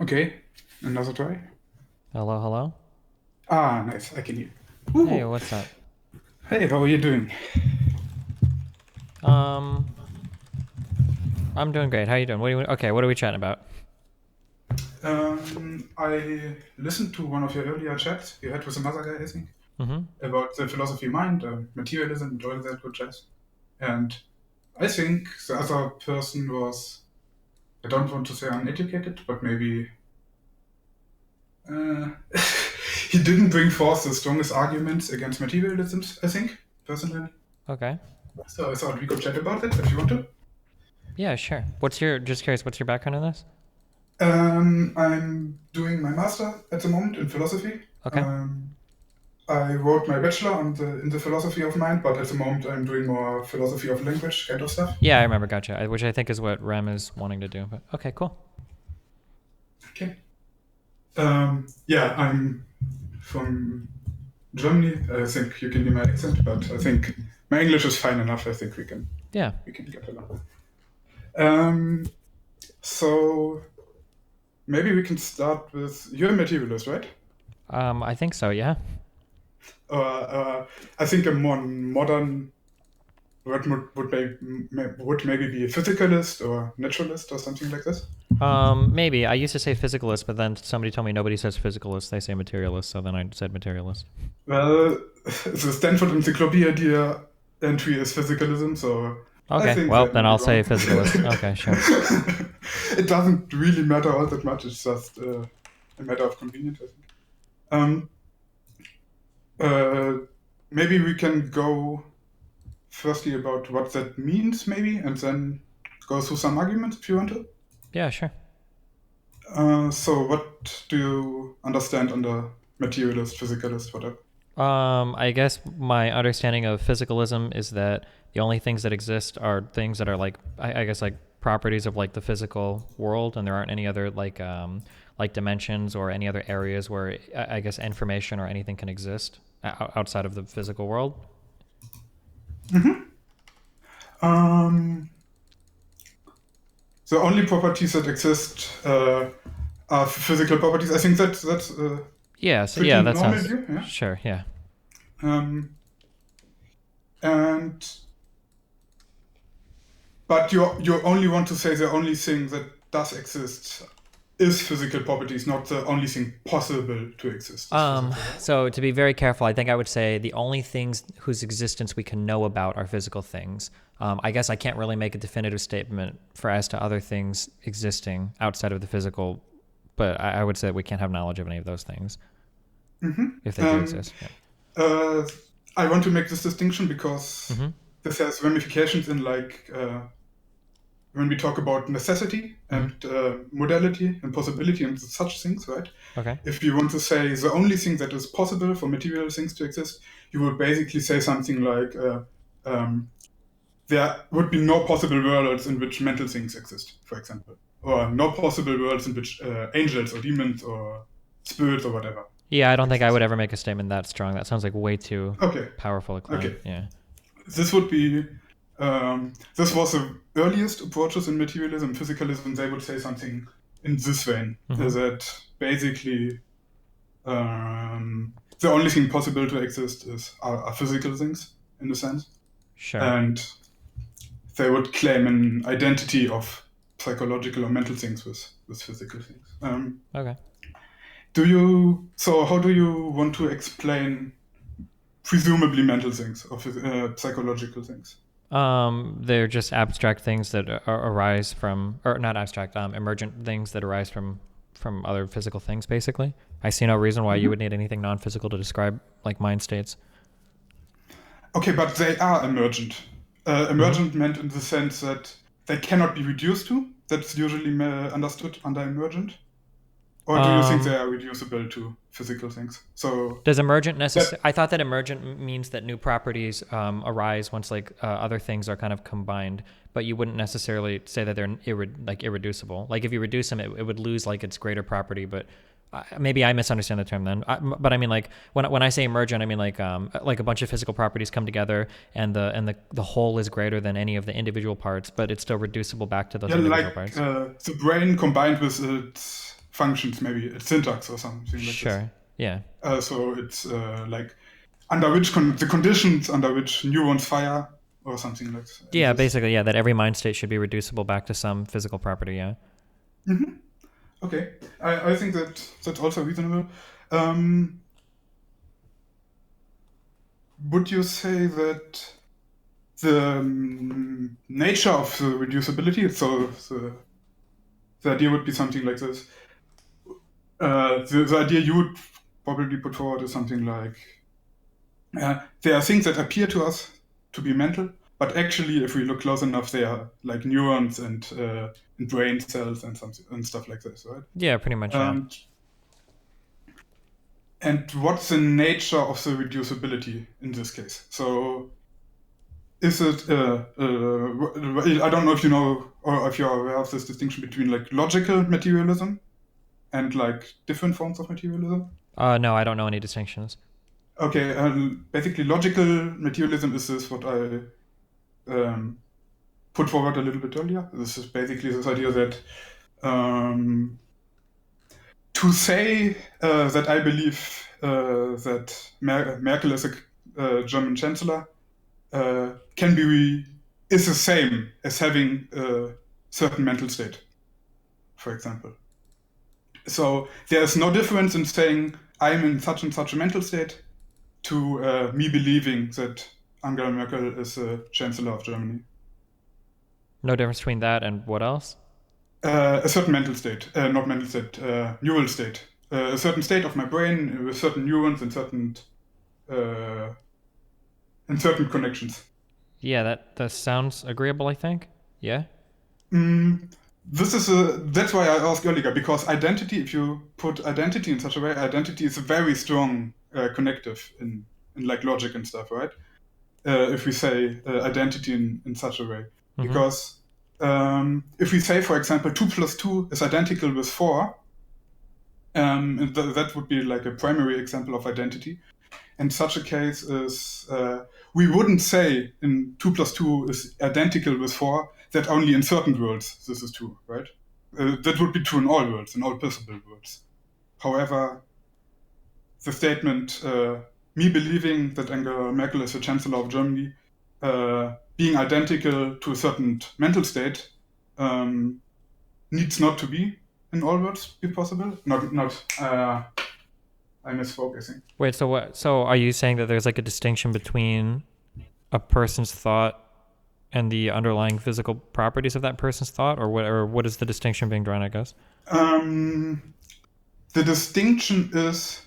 Okay, another try. Hello, hello. Ah, nice. I can hear. Hey, Ooh. what's up? Hey, how are you doing? Um, I'm doing great. How you doing? Okay, what are we chatting about? I listened to one of your earlier chats you had with another guy, I think, Mm-hmm. about the philosophy of mind, materialism, and all that good jazz. And I think the other person was, I don't want to say uneducated, but maybe uh, he didn't bring forth the strongest arguments against materialism, I think, personally. Okay. So I thought we could chat about it if you want to. Yeah, sure. Just curious, what's your background in this? I'm doing my master at the moment in philosophy. Okay. Um, I wrote my bachelor in the philosophy of mind, but at the moment I'm doing more philosophy of language kind of stuff. Yeah, I remember. Gotcha. Which I think is what Rem is wanting to do. But okay, cool. Okay. Yeah, I'm from Germany. I think you can hear my accent, but I think my English is fine enough. I think Yeah. we can get along. Um, so maybe we can start with you're a materialist, right? I think so. Yeah. I think a more modern word would maybe be a physicalist or naturalist or something like this. Maybe I used to say physicalist, but then somebody told me nobody says physicalist; they say materialist. So then I said materialist. Well, the Stanford Encyclopedia entry is physicalism, so I Okay. think Well, that then might be I'll say wrong. physicalist. Okay, sure. It doesn't really matter all that much. It's just a matter of convenience, I think. Um, uh, Maybe we can go firstly about what that means, maybe, and then go through some arguments if you want to. Yeah, sure. So, what do you understand under materialist, physicalist, whatever? I guess my understanding of physicalism is that the only things that exist are things that are like, I guess, like properties of like the physical world, and there aren't any other like dimensions or any other areas where I guess information or anything can exist outside of the physical world. Um, the only properties that exist are physical properties. I think that's a Yeah, so pretty yeah, that normal sounds view, yeah. sure. Yeah. Um, and but you only want to say the only thing that does exist is physical properties, not the only thing possible to exist is physical, right? So to be very careful, I think I would say the only things whose existence we can know about are physical things. I guess I can't really make a definitive statement for as to other things existing outside of the physical, but I would say we can't have knowledge of any of those things if they do Um, exist. Yeah. uh, I want to make this distinction because Mm-hmm. this has ramifications in when we talk about necessity Mm-hmm. and modality and possibility and such things, right? Okay. If you want to say the only thing that is possible for material things to exist, you would basically say something like um, there would be no possible worlds in which mental things exist, for example, or no possible worlds in which angels or demons or spirits or whatever Yeah, I don't think I would exist. ever make a statement that strong. That sounds like way too Okay, powerful a claim. okay. Yeah. This would be this was the earliest approaches in materialism, physicalism. They would say something in this vein Mm-hmm. that basically the only thing possible to exist are physical things in a sense, Sure. and they would claim an identity of psychological or mental things with physical things. Okay. Do you? So how do you want to explain presumably mental things or psychological things? They're just abstract things that arise from, or not abstract, emergent things that arise from other physical things. Basically, I see no reason why you would Mhm. need anything non-physical to describe like mind states. Okay, but they are emergent. Mm-hmm. Emergent meant in the sense that they cannot be reduced to. That's usually understood under emergent. Or do you think they Um, are reducible to physical things? So does emergent that necessary? I thought that emergent means that new properties arise once like other things are kind of combined, but you wouldn't necessarily say that they're like irreducible. Like if you reduce them, it would lose like its greater property, but maybe I misunderstand the term then. But I mean, like when I say emergent, I mean like a bunch of physical properties come together, and the whole is greater than any of the individual parts, but it's still reducible back to those yeah, individual like parts. the brain combined with its functions, maybe it's syntax or something like this. Sure. Yeah. So it's like under which the conditions under which neurons fire or something like Yeah, this. basically, yeah, that every mind state should be reducible back to some physical property, yeah. Okay, I think that that's also reasonable. Um, would you say that the nature of the reducibility, so the idea would be something like this. The idea you would probably put forward is something like there are things that appear to us to be mental, but actually, if we look close enough, they are like neurons and brain cells and something and stuff like this, right? Yeah, pretty much, yeah. And and what's the nature of the reducibility in this case? So is it I don't know if you know or if you're aware of this distinction between like logical materialism and like different forms of materialism. No, I don't know any distinctions. Okay, basically logical materialism is this what I um, put forward a little bit earlier. This is basically this idea that to say that I believe that Merkel is a German chancellor can be is the same as having a certain mental state, for example. So there is no difference in saying I'm in such and such a mental state to me believing that Angela Merkel is a chancellor of Germany. No difference between that and what else? A certain mental state, not mental state, neural state. A certain state of my brain with certain neurons uh, and certain connections. Yeah, that sounds agreeable, I think. Yeah. Mm, that's why I asked earlier, because identity, if you put identity in such a way, identity is a very strong connective in like logic and stuff, right? If we say identity in such a way. Mm-hmm. Because if we say, for example, 2 plus 2 is identical with 4, that would be like a primary example of identity. And such a case is, we wouldn't say in 2 plus 2 is identical with 4, that only in certain worlds this is true, right? That would be true in all worlds, in all possible worlds. However, the statement, me believing that Angela Merkel is the Chancellor of Germany, being identical to a certain mental state, needs not to be in all worlds be possible. I misspoke, I think. Wait, so what? So are you saying that there's like a distinction between a person's thought and the underlying physical properties of that person's thought, or what? Or what is the distinction being drawn? I guess. The distinction is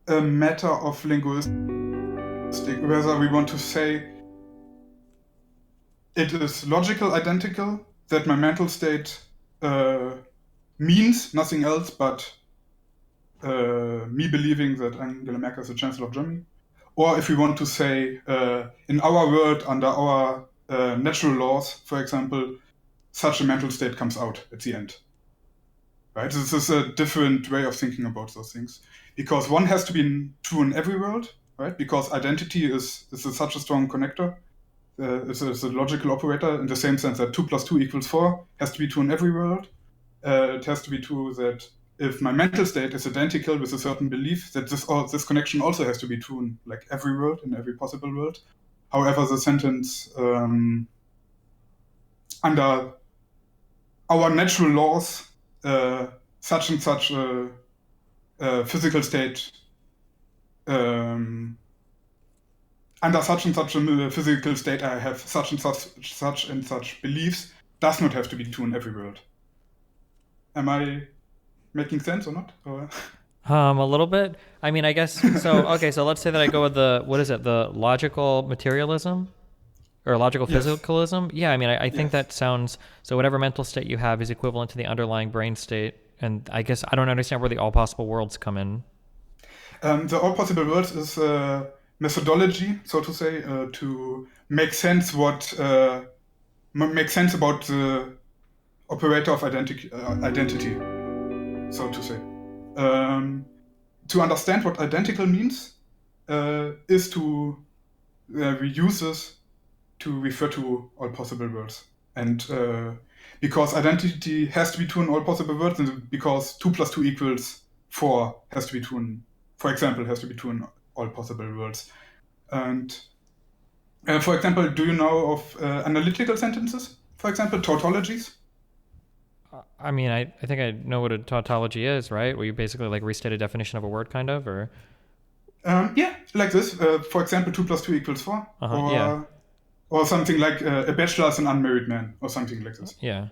a matter of linguistic, whether we want to say it is logical identical, that my mental state means nothing else but me believing that Angela Merkel is the Chancellor of Germany, or if we want to say in our world, under our natural laws, for example, such a mental state comes out at the end. Right? This is a different way of thinking about those things, because one has to be true in every world, right? Because identity is such a strong connector. It's a logical operator in the same sense that 2 plus 2 equals 4 has to be true in every world. It has to be true that if my mental state is identical with a certain belief, that this connection also has to be true in like every world, in every possible world. However, the sentence under our natural laws, such and such a physical state, under such and such a physical state, I have such and such beliefs, does not have to be true in every world. Am I making sense or not? Or... A little bit. I mean, I guess so. Okay, so let's say that I go with the what is it? The logical materialism or logical Yes. physicalism? Yeah, I mean, I think Yes. that sounds so. Whatever mental state you have is equivalent to the underlying brain state, and I guess I don't understand where the all possible worlds come in. The all possible worlds is methodology, so to say, to make sense make sense about the operator of identity, so to say. To understand what identical means is to we use this to refer to all possible worlds. And because identity has to be true in all possible worlds, and because 2 plus 2 equals 4 has to be true in, for example, has to be true in all possible worlds. And for example, do you know of analytical sentences? For example, tautologies? I mean, I think I know what a tautology is, right? Where you basically like restate a definition of a word, kind of, or Yeah, like this. For example, 2 plus 2 equals 4, yeah, or something like a bachelor is an unmarried man, or something like this. yeah,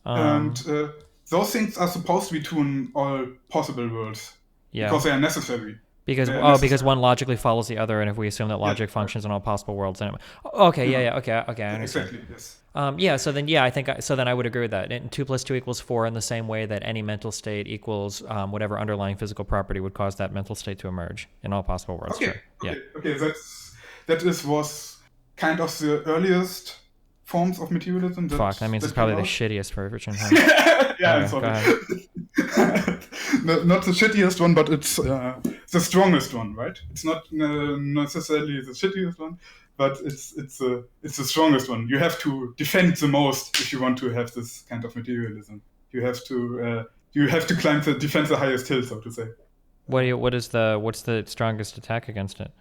And those things are supposed to be true in all possible worlds yeah. because they are necessary. Because They are because necessary. one logically follows the other, and if we assume that Yeah, logic right. functions in all possible worlds, then okay, You know, okay, I understand. exactly. Yes. Yeah, so then I think so then I would agree with that. And 2 plus 2 equals 4 in the same way that any mental state equals whatever underlying physical property would cause that mental state to emerge in all possible worlds. Okay. True. Yeah. Okay. That was kind of the earliest forms of materialism Fuck, that means it's that came probably the out. shittiest version, huh? Yeah, I'm Okay, go sorry. ahead. Not the shittiest one, but it's the strongest one, right? It's not necessarily the shittiest one, but it's the strongest one. You have to defend the most if you want to have this kind of materialism. You have to defend the highest hill, so to say. What's the strongest attack against it?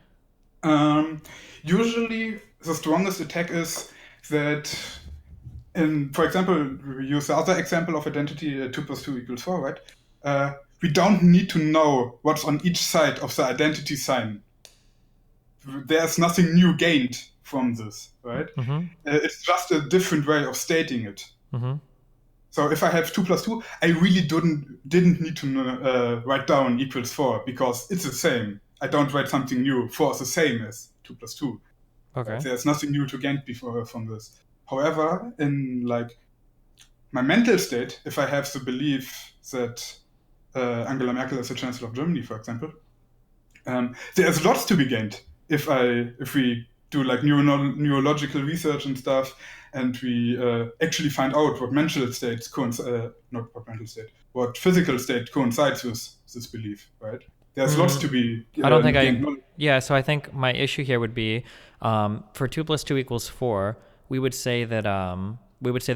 Um, Usually, the strongest attack is that, for example, we use the other example of identity 2 plus 2 equals 4, right? We don't need to know what's on each side of the identity sign. There's nothing new gained from this, right? Mm-hmm. It's just a different way of stating it. Mm-hmm. So if I have 2 plus 2, I really didn't need to write down equals 4 because it's the same. I don't write something new. 4 is the same as 2 plus 2. Right? Okay. There's nothing new to gain before from this. However, in like my mental state, if I have the belief that Angela Merkel is the Chancellor of Germany, for example, there's lots to be gained if we do like neurological research and stuff, and we actually find out what mental states not what mental state, what physical state coincides with this belief, right? There's lots to be I don't think gained. so I think my issue here would be for 2 plus 2 equals 4, we would say that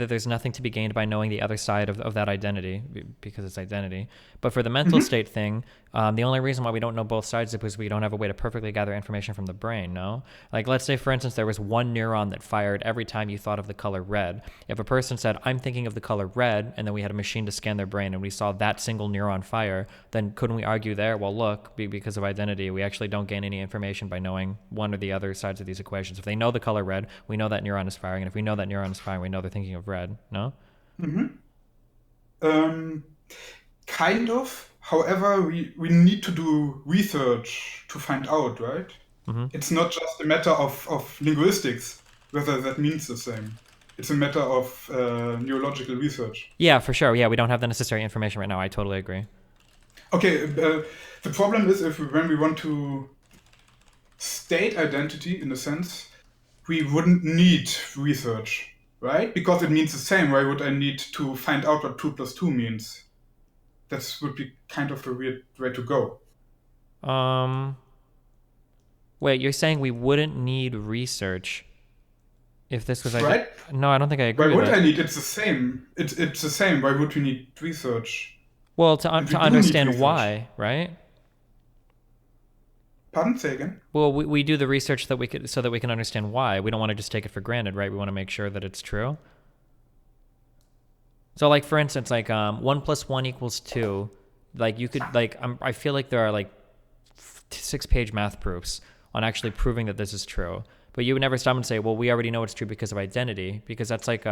there's nothing to be gained by knowing the other side of that identity because it's identity. But for the mental state thing, the only reason why we don't know both sides is because we don't have a way to perfectly gather information from the brain, no? Like, let's say, for instance, there was one neuron that fired every time you thought of the color red. If a person said, I'm thinking of the color red, and then we had a machine to scan their brain and we saw that single neuron fire, then couldn't we argue there, well, look, because of identity, we actually don't gain any information by knowing one or the other sides of these equations. If they know the color red, we know that neuron is firing, and if we know that neuron is firing, we know they're thinking of red, no? Um, Kind of. However, we need to do research to find out, right? It's not just a matter of linguistics, whether that means the same. It's a matter of neurological research. Yeah, for sure. Yeah, we don't have the necessary information right now. I totally agree. Okay, the problem is when we want to state identity in a sense, we wouldn't need research, right? Because it means the same. Why would I need to find out what 2 plus 2 means? That would be kind of a weird way to go. Wait, you're saying we wouldn't need research if this was Right? No, I don't think I Why agree with would I that. need? It's the same. It's the same. Why would we need research? Well, And we to do need understand research. why, right? Pardon? Say again. Well, we do the research so that we can understand why. We don't want to just take it for granted, right? We want to make sure that it's true. So, like, for instance, like 1 plus 1 equals 2. Like, you could I feel like there are like 6-page math proofs on actually proving that this is true. But you would never stop and say, well, we already know it's true because of identity, because that's like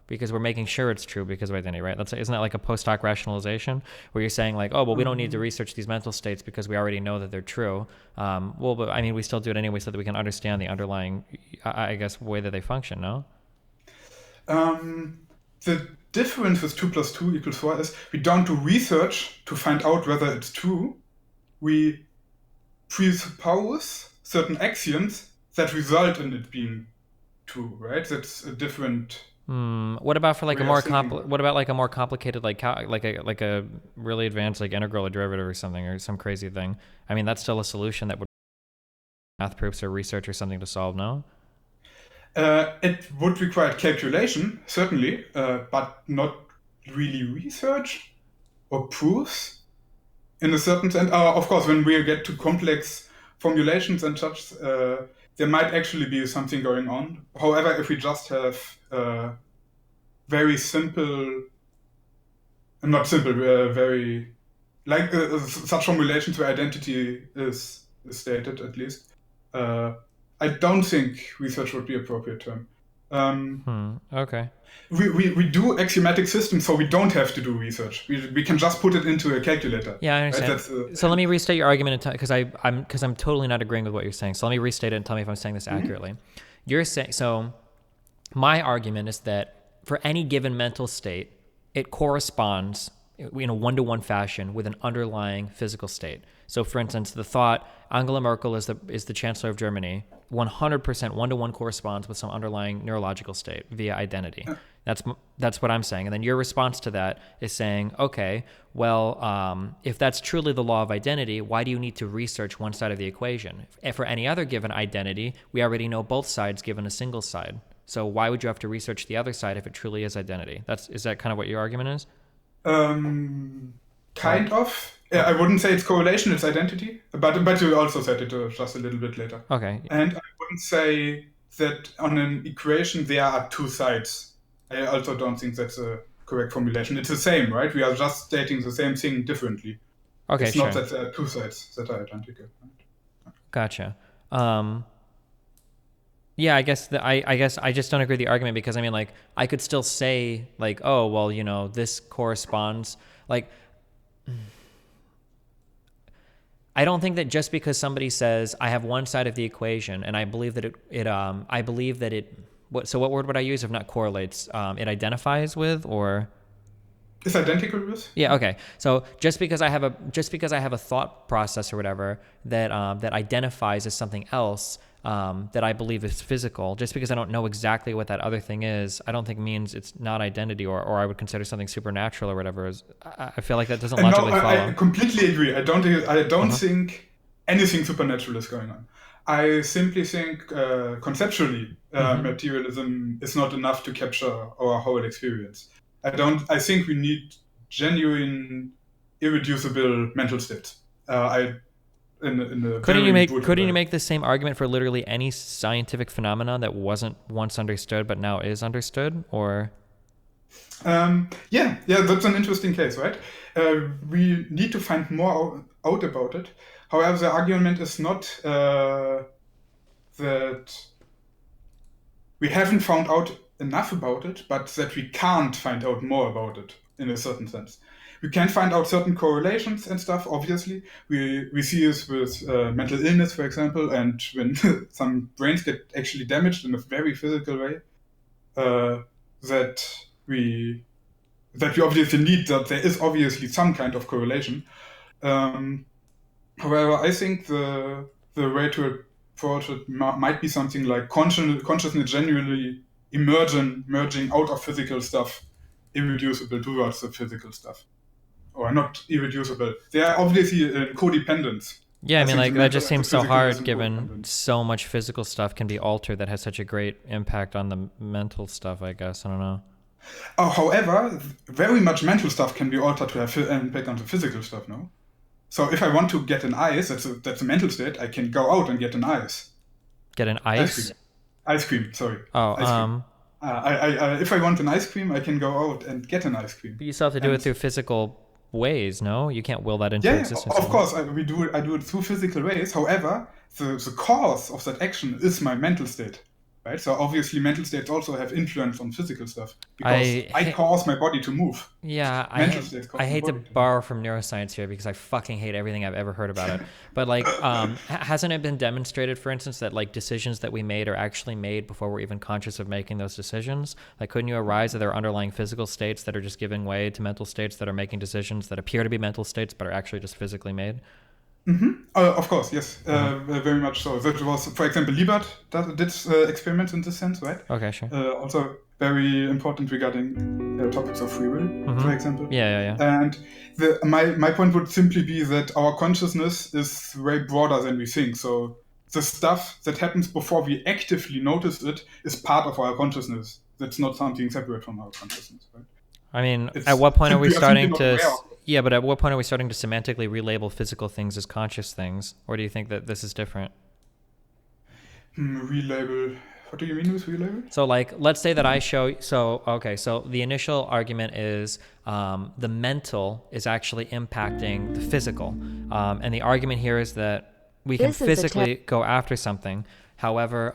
because we're making sure it's true because of identity, right? Isn't that like a post hoc rationalization where you're saying like, oh, well, we don't need to research these mental states because we already know that they're true. Well, but I mean, we still do it anyway so that we can understand the underlying, I guess, way that they function. No. The difference with 2 plus 2 equals 4 is we don't do research to find out whether it's true. We presuppose certain axioms that result in it being true, right? That's a different What about for like a way of more thinking about it. what about like a more complicated like a really advanced like integral or derivative or something or some crazy thing? I mean, that's still a solution that would math proofs or research or something to solve. No. It would require calculation, certainly, but not really research or proofs in a certain sense. Of course, when we get to complex formulations and such, there might actually be something going on. However, if we just have very simple, not simple, very like such formulations where identity is stated at least, uh, I don't think research would be appropriate term. Okay. We do axiomatic systems, so we don't have to do research. We can just put it into a calculator. Yeah, I Right? understand. So let me restate your argument because I'm totally not agreeing with what you're saying. So let me restate it and tell me if I'm saying this accurately. You're saying so. My argument is that for any given mental state, it corresponds in a one-to-one fashion with an underlying physical state. So, for instance, the thought Angela Merkel is the chancellor of Germany, 100% one-to-one corresponds with some underlying neurological state via identity. That's what I'm saying. And then your response to that is saying, okay, well, if that's truly the law of identity, why do you need to research one side of the equation? If for any other given identity, we already know both sides given a single side. So why would you have to research the other side if it truly is identity? Is that kind of what your argument is? Kind of. Yeah, I wouldn't say it's correlation, it's identity. But you also said it just a little bit later. Okay. And I wouldn't say that on an equation there are two sides. I also don't think that's a correct formulation. It's the same, right? We are just stating the same thing differently. Okay, It's sure. not that there are two sides that are identical. Gotcha. Yeah, I guess I just don't agree with the argument because I mean, like, I could still say like, oh, well, this corresponds. Like, I don't think that just because somebody says I have one side of the equation and I believe that I believe that what word would I use if not correlates? It identifies with or. It's identical with? Yeah. Okay. So just because I have a thought process or whatever that identifies as something else that I believe is physical, just because I don't know exactly what that other thing is, I don't think means it's not identity or I would consider something supernatural or whatever. I feel like that doesn't logically No, follow. I completely agree. I don't think anything supernatural is going on. I simply think conceptually materialism is not enough to capture our whole experience. I think we need genuine, irreducible mental states. In a Couldn't very you make brutal couldn't way. you make the same argument for literally any scientific phenomenon that wasn't once understood but now is understood? Or Yeah, that's an interesting case, right? We need to find more out about it. However, the argument is not that we haven't found out enough about it, but that we can't find out more about it in a certain sense. We can find out certain correlations and stuff, obviously. We see this with mental illness, for example, and when some brains get actually damaged in a very physical way, that we obviously need that there is obviously some kind of correlation. Um, However, I think the way to approach it might be something like consciousness genuinely merging out of physical stuff, irreducible towards the physical stuff, or not irreducible. They are obviously in codependence. yeah, I mean, think the like that mental just and the seems so physical is hard in given codependence. so much physical stuff can be altered that has such a great impact on the mental stuff, I guess. I don't know. However, very much mental stuff can be altered to have an impact on the physical stuff. No. So if I want to get an ice, that's a mental state. I can go out and get an ice. Get an Ice ice? cream. Ice cream. Sorry. Oh, Ice cream. If I want an ice cream, I can go out and get an ice cream. but you still have to do it And through physical ways, no? You can't will that into yeah, existence. of course, I do it through physical ways. However, the cause of that action is my mental state, right? So obviously, mental states also have influence on physical stuff because I cause my body to move. Yeah, Mental states cause I my hate to body to move. borrow from neuroscience here because I fucking hate everything I've ever heard about it. But like, hasn't it been demonstrated, for instance, that like decisions that we made are actually made before we're even conscious of making those decisions? Like, couldn't you arise that there are underlying physical states that are just giving way to mental states that are making decisions that appear to be mental states but are actually just physically made? Of course, yes, very much so. That was, for example, Liebert did experiments in this sense, right? Okay, sure. Also very important regarding topics of free will, for example. Yeah. And my point would simply be that our consciousness is way broader than we think. So the stuff that happens before we actively notice it is part of our consciousness. That's not something separate from our consciousness, right? I mean, at It's what point are we we are simply starting not to? aware of it. Yeah, but at what point are we starting to semantically relabel physical things as conscious things, or do you think that this is different? Relabel. What do you mean with relabel? So, like, let's say that I show. So, okay. So the initial argument is the mental is actually impacting the physical, and the argument here is that we can physically go after something. However,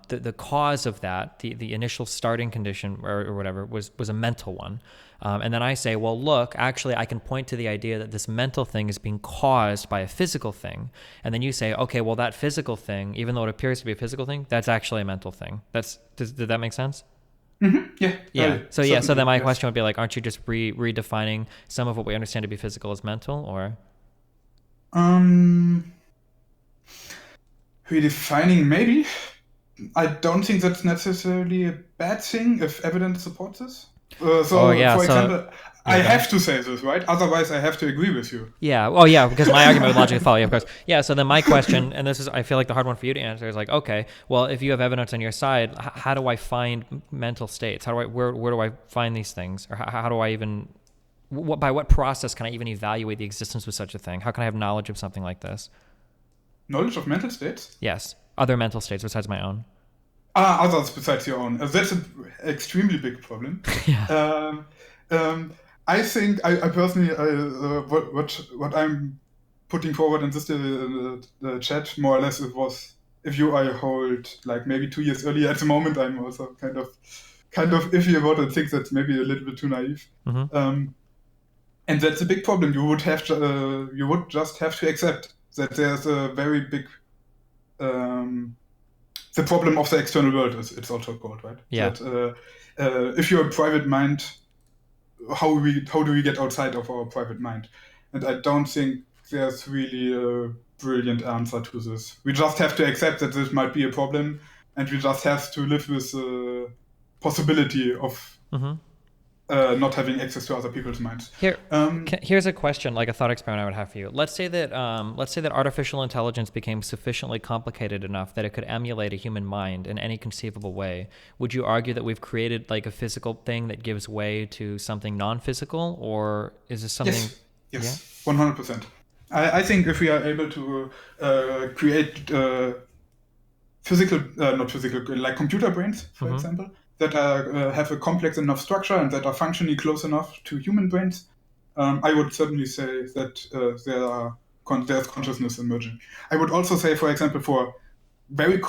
the cause of that, the initial starting condition or whatever, was a mental one. And then I say, well, look, actually, I can point to the idea that this mental thing is being caused by a physical thing. And then you say, okay, well, that physical thing, even though it appears to be a physical thing, that's actually a mental thing. Did that make sense? Yeah. Yeah. So then my Yes. question would be like, aren't you just redefining some of what we understand to be physical as mental, or? Um, Redefining, maybe. I don't think that's necessarily a bad thing if evidence supports this. Oh So, yeah. for So example, I yeah, go ahead. have to say this, right? Otherwise, I have to agree with you. Yeah. Oh, yeah. Because my argument would logically follow. Yeah, of course. Yeah. So then my question, and this is, I feel like the hard one for you to answer, is like, okay, well, if you have evidence on your side, how do I find mental states? How do I, where do I find these things, or how do I even, by what process can I even evaluate the existence of such a thing? How can I have knowledge of something like this? Knowledge of mental states? Yes, other mental states besides my own. Others besides your own. That's an extremely big problem. Yeah. Um, I think I personally, what I'm putting forward in this chat, more or less, it was if you I hold like maybe 2 years earlier. At the moment, I'm also kind of iffy about it. Think that's maybe a little bit too naive. Mm-hmm. And that's a big problem. You would just have to accept that there's a very big the problem of the external world is it's also called, right? Yeah. That if you're a private mind, how do we get outside of our private mind? And I don't think there's really a brilliant answer to this. We just have to accept that this might be a problem, and we just have to live with the possibility of Mm-hmm. not having access to other people's minds. Here's a question, like a thought experiment I would have for you. Let's say that artificial intelligence became sufficiently complicated enough that it could emulate a human mind in any conceivable way. Would you argue that we've created like a physical thing that gives way to something non-physical, or is this something? Yes, 100%. I think if we are able to create not physical, like computer brains, for example, that have a complex enough structure and that are functionally close enough to human brains, I would certainly say that there's consciousness emerging. I would also say, for example, for very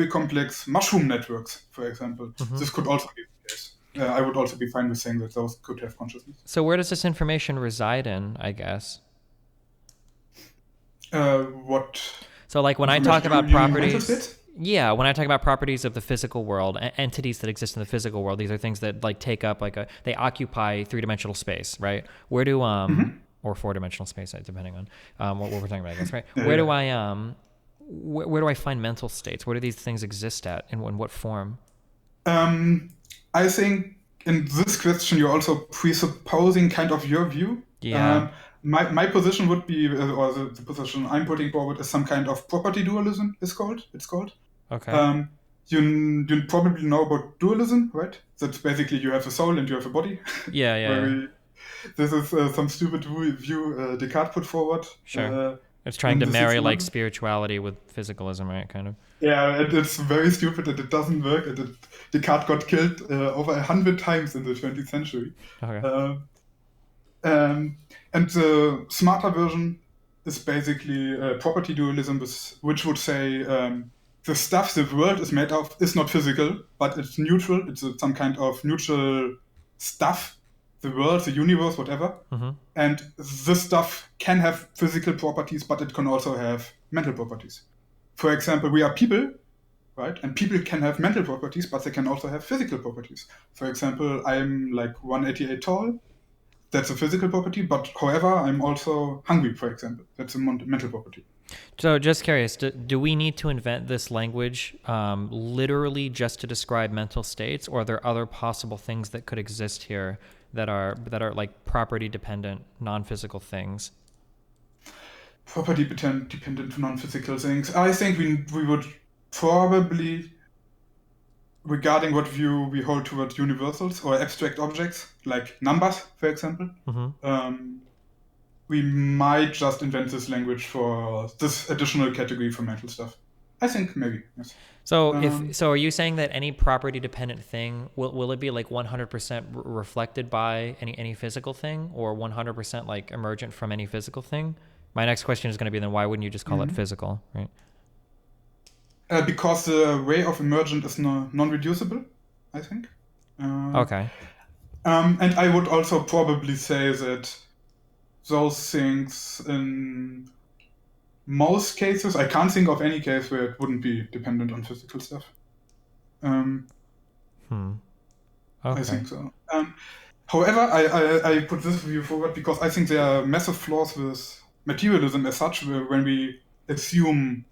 complex mushroom networks, for example, this could also be the case. I would also be fine with saying that those could have consciousness. So where does this information reside in, I guess? What? So like when I talk about properties, yeah, when I talk about properties of the physical world, entities that exist in the physical world, these are things that like take up they occupy three-dimensional space, right? Where do or four-dimensional space, depending on what we're talking about, I guess, right? Where do where do I find mental states? Where do these things exist at, and in what form? I think in this question you're also presupposing kind of your view. Yeah. My position would be, or the position I'm putting forward is some kind of property dualism. It's called. Okay. You probably know about dualism, right? That's basically you have a soul and you have a body. Yeah. This is some stupid view Descartes put forward. Sure. It's trying to marry like spirituality with physicalism, right? Kind of. Yeah, and it's very stupid and it doesn't work. And Descartes got killed over 100 times in the 20th century. Okay. And the smarter version is basically property dualism, which would say the stuff the world is made of is not physical, but it's neutral. It's some kind of neutral stuff, the world, the universe, whatever. And this stuff can have physical properties, but it can also have mental properties. For example, we are people, right? And people can have mental properties, but they can also have physical properties. For example, I'm like 188 tall. That's a physical property, but however, I'm also hungry, for example. That's a mental property. So just curious, do we need to invent this language literally just to describe mental states, or are there other possible things that could exist here that are like property dependent, non-physical things? property dependent non-physical things. I think we would probably, regarding what view we hold towards universals or abstract objects, like numbers, for example, Mm-hmm. we might just invent this language for this additional category for mental stuff. I think maybe, yes. So Um, are you saying that any property dependent thing will it be like 100% reflected by any physical thing, or 100% like emergent from any physical thing? My next question is going to be, then why wouldn't you just call it mhm. physical, right? Because the way of emergent is non-reducible, I think. Uh, Okay. and I would also probably say that those things, in most cases, I can't think of any case where it wouldn't be dependent on physical stuff. Um, Hmm. I Okay. think so. However, I put this view forward because I think there are massive flaws with materialism as such when we assume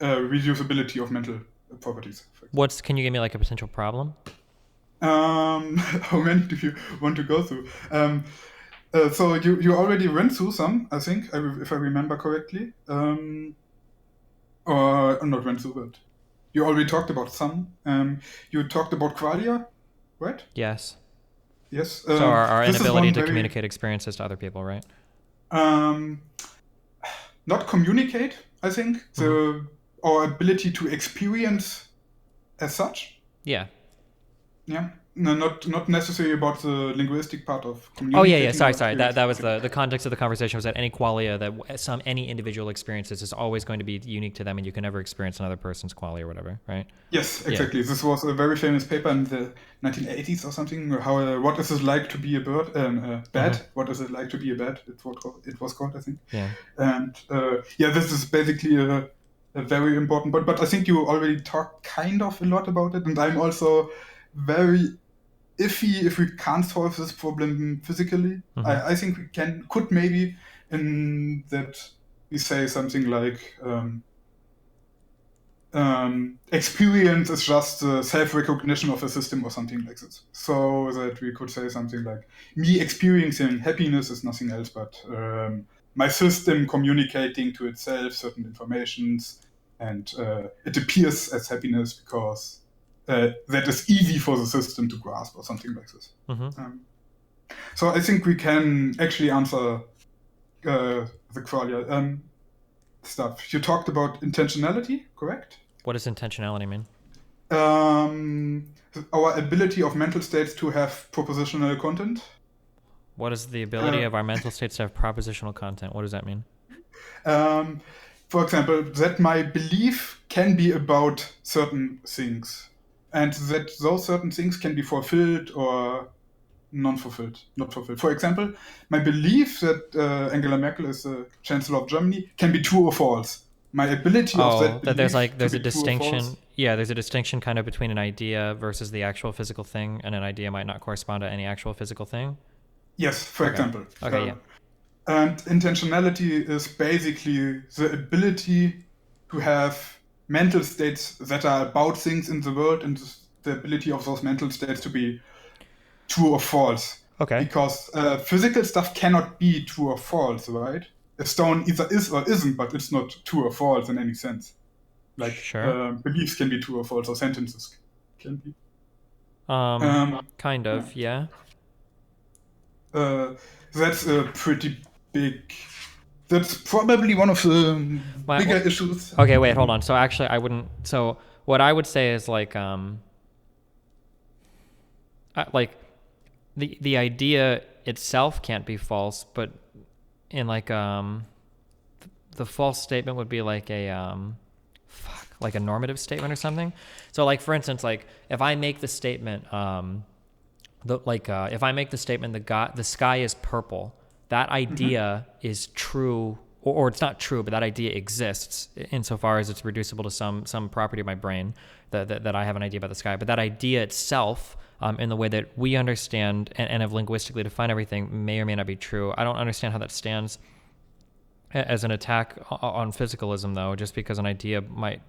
reducibility of mental properties, for example. Can you give me like a potential problem? How many do you want to go through? So you already went through some, I think, if I remember correctly. Or not went through, but you already talked about some. You talked about qualia, right? Yes. Yes. So our This is inability one to very communicate experiences to other people, right? um, not communicate. I think Mm-hmm. our ability to experience as such. Yeah. Yeah. No, not necessarily about the linguistic part of Oh yeah, yeah. communicating Sorry, our sorry. That experience. was Okay. the context of the conversation, was that any qualia that any individual experiences is always going to be unique to them, and you can never experience another person's qualia or whatever, right? Yes, Yeah. exactly. This was a very famous paper in the 1980s or something. How what is it like to be a bird? Mm-hmm. Bat. What is it like to be a bat? It was called, I think. Yeah. And yeah, this is basically a very important point. But I think you already talked kind of a lot about it, and I'm also very iffy if we can't solve this problem physically. Mm-hmm. I think we could maybe, in that we say something like. Experience is just the self-recognition of a system or something like this. So that we could say something like, me experiencing happiness is nothing else but my system communicating to itself certain informations, and it appears as happiness because that is easy for the system to grasp or something like this. Mm-hmm. Um, so I think we can actually answer the qualia stuff. You talked about intentionality, correct? What does intentionality mean? um, our ability of mental states to have propositional content. What is the ability Uh, of our mental states to have propositional content? What does that mean? um, for example, that my belief can be about certain things, and that those certain things can be fulfilled or non-fulfilled, not fulfilled. For example, my belief that Angela Merkel is the Chancellor of Germany can be true or false. My ability of Oh, that that there's belief like to there's a be true or distinction. false. Yeah, there's a distinction kind of between an idea versus the actual physical thing, and an idea might not correspond to any actual physical thing. Yes, for Okay. example. Okay. Yeah. And intentionality is basically the ability to have mental states that are about things in the world, and the ability of those mental states to be true or false. Okay. Because physical stuff cannot be true or false, right? A stone either is or isn't, but it's not true or false in any sense. Like Sure. beliefs can be true or false, or sentences can be. Um, Um, kind yeah. of. Yeah. Uh, that's a pretty big. That's probably one of the bigger Well, issues. okay. Wait. Hold on. So actually, I wouldn't. So what I would say is like the idea itself can't be false, but in the false statement would be like like a normative statement or something. So like for instance, like if I make the statement if I make the statement the sky is purple, that Mhm. idea is true, or it's not true, but that idea exists insofar as it's reducible to some property of my brain that I have an idea about the sky. But that idea itself, in the way that we understand and have linguistically defined everything, may or may not be true. I don't understand how that stands as an attack on physicalism, though. Just because an idea might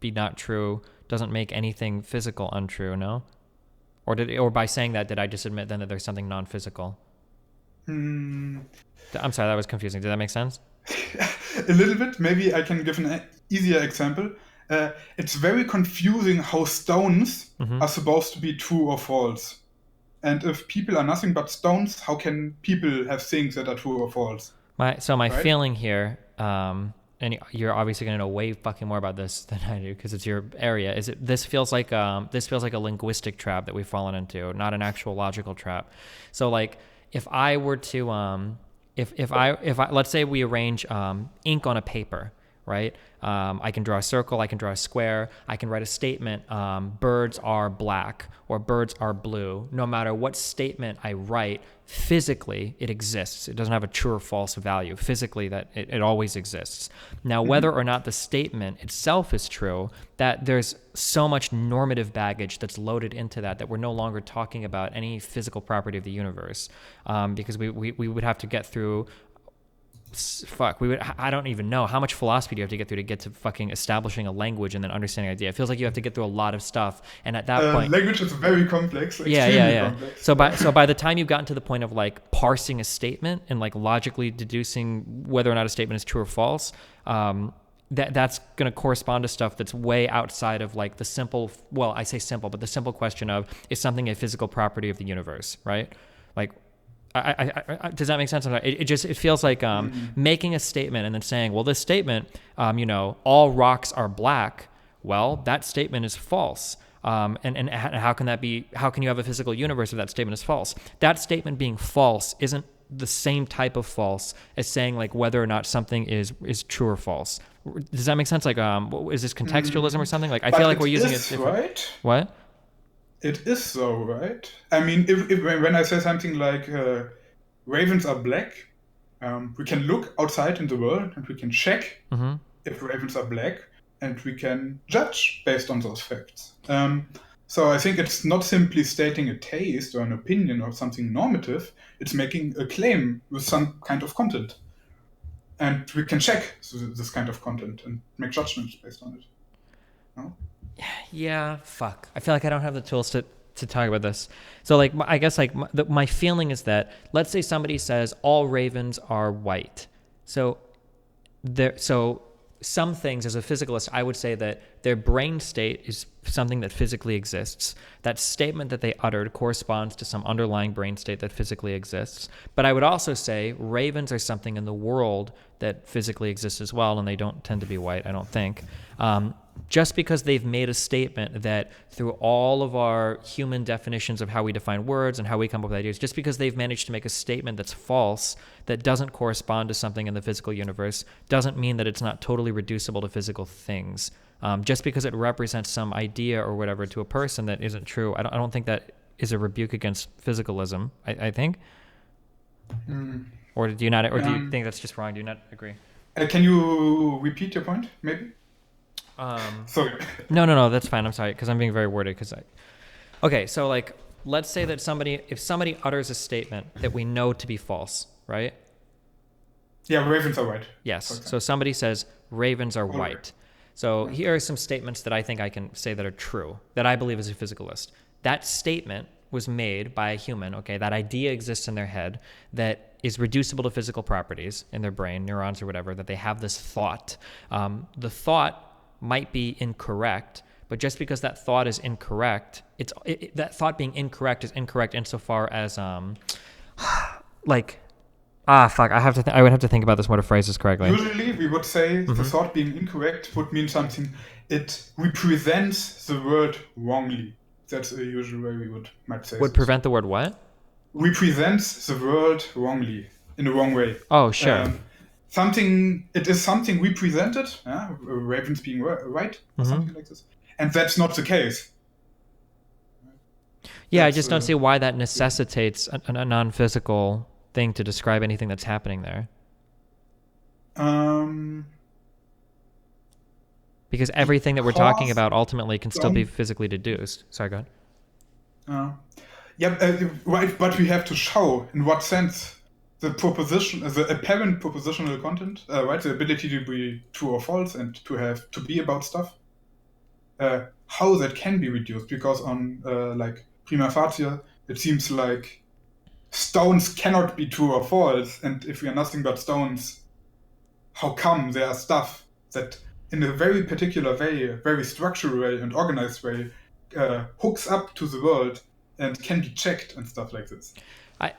be not true doesn't make anything physical untrue, no? Or by saying that, did I just admit then that there's something non-physical? Mm, I'm sorry, that was confusing. Did that make sense? A little bit. Maybe I can give an easier example. It's very confusing how stones Hmm. are supposed to be true or false. And if people are nothing but stones, how can people have things that are true or false? My Right? feeling here, and you're obviously gonna know way fucking more about this than I do because it's your area. Is it? This feels like a linguistic trap that we've fallen into, not an actual logical trap. So like, if I were to if I let's say we arrange ink on a paper, right? I can draw a circle, I can draw a square, I can write a statement, birds are black or birds are blue. No matter what statement I write, physically it exists. It doesn't have a true or false value. Physically, that it always exists. Now, whether or not the statement itself is true, that there's so much normative baggage that's loaded into that we're no longer talking about any physical property of the universe, because we would have to get through I don't even know how much philosophy do you have to get to fucking establishing a language and then understanding an idea. It feels like you have to get through a lot of stuff, and at that point, Language is very complex, extremely yeah. complex. So by the time you've gotten to the point of like parsing a statement and like logically deducing whether or not a statement is true or false, that's going to correspond to stuff that's way outside of like the simple, well, I say simple, but the simple question of, is something a physical property of the universe, right? Like, does that make sense? It feels like making a statement and then saying, well, this statement, all rocks are black. Well, that statement is false. And how can that be? How can you have a physical universe if that statement is false? That statement being false isn't the same type of false as saying like whether or not something is true or false. Does that make sense? Like, is this contextualism or something? Like, I feel But like we're it using it is, different. right? What? It is so, right? I mean, if when I say something like ravens are black, we can look outside in the world and we can check Mm-hmm. if ravens are black, and we can judge based on those facts. So I think it's not simply stating a taste or an opinion or something normative, it's making a claim with some kind of content. And we can check this kind of content and make judgments based on it. No? Yeah, fuck. I feel like I don't have the tools to talk about this. So like, I guess like my feeling is that, let's say somebody says all ravens are white. So so some things, as a physicalist, I would say that their brain state is something that physically exists. That statement that they uttered corresponds to some underlying brain state that physically exists. But I would also say ravens are something in the world that physically exists as well, and they don't tend to be white, I don't think. Just because they've made a statement that through all of our human definitions of how we define words and how we come up with ideas, just because they've managed to make a statement that's false, that doesn't correspond to something in the physical universe, doesn't mean that it's not totally reducible to physical things. Just because it represents some idea or whatever to a person that isn't true, I don't think that is a rebuke against physicalism, I think. Or do you not? Or do you Um, think that's just wrong? Do you not agree? can you repeat your point, maybe? Um, Sorry. no, that's fine. I'm sorry, because I'm being very worded. Okay, so like, let's say that if somebody utters a statement that we know to be false, right? Yeah, ravens are white, for Yes. So example. somebody says ravens are All right. white. So Right. here are some statements that I think I can say that are true, that I believe as a physicalist. That statement was made by a human, okay? That idea exists in their head that is reducible to physical properties in their brain, neurons or whatever, that they have this thought. The thought might be incorrect, but just because that thought is incorrect, that thought being incorrect is incorrect insofar as like fuck, I would have to think about this more to phrase this correctly. Usually, we would say the Hmm. thought being incorrect would mean something. It represents the word wrongly. That's a usual way we might say Would this. prevent the word what? Represents the word wrongly, in the wrong way. Oh, sure. Um, it is something represented, yeah, ravens being right or Hmm. something like this, and that's not the case. Yeah, I That's just don't see why that necessitates a non-physical thing to describe anything that's happening there. um, Because everything that we're talking because about ultimately can still be some physically deduced. Sorry, go ahead. uh, yeah, right, but we have to show in what sense the apparent propositional content, right, the ability to be true or false and to be about stuff, how that can be reduced. Because on like prima facie, it seems like stones cannot be true or false, and if we are nothing but stones, how come there are stuff that in a very particular way, very structural way and organized way, hooks up to the world and can be checked and stuff like this.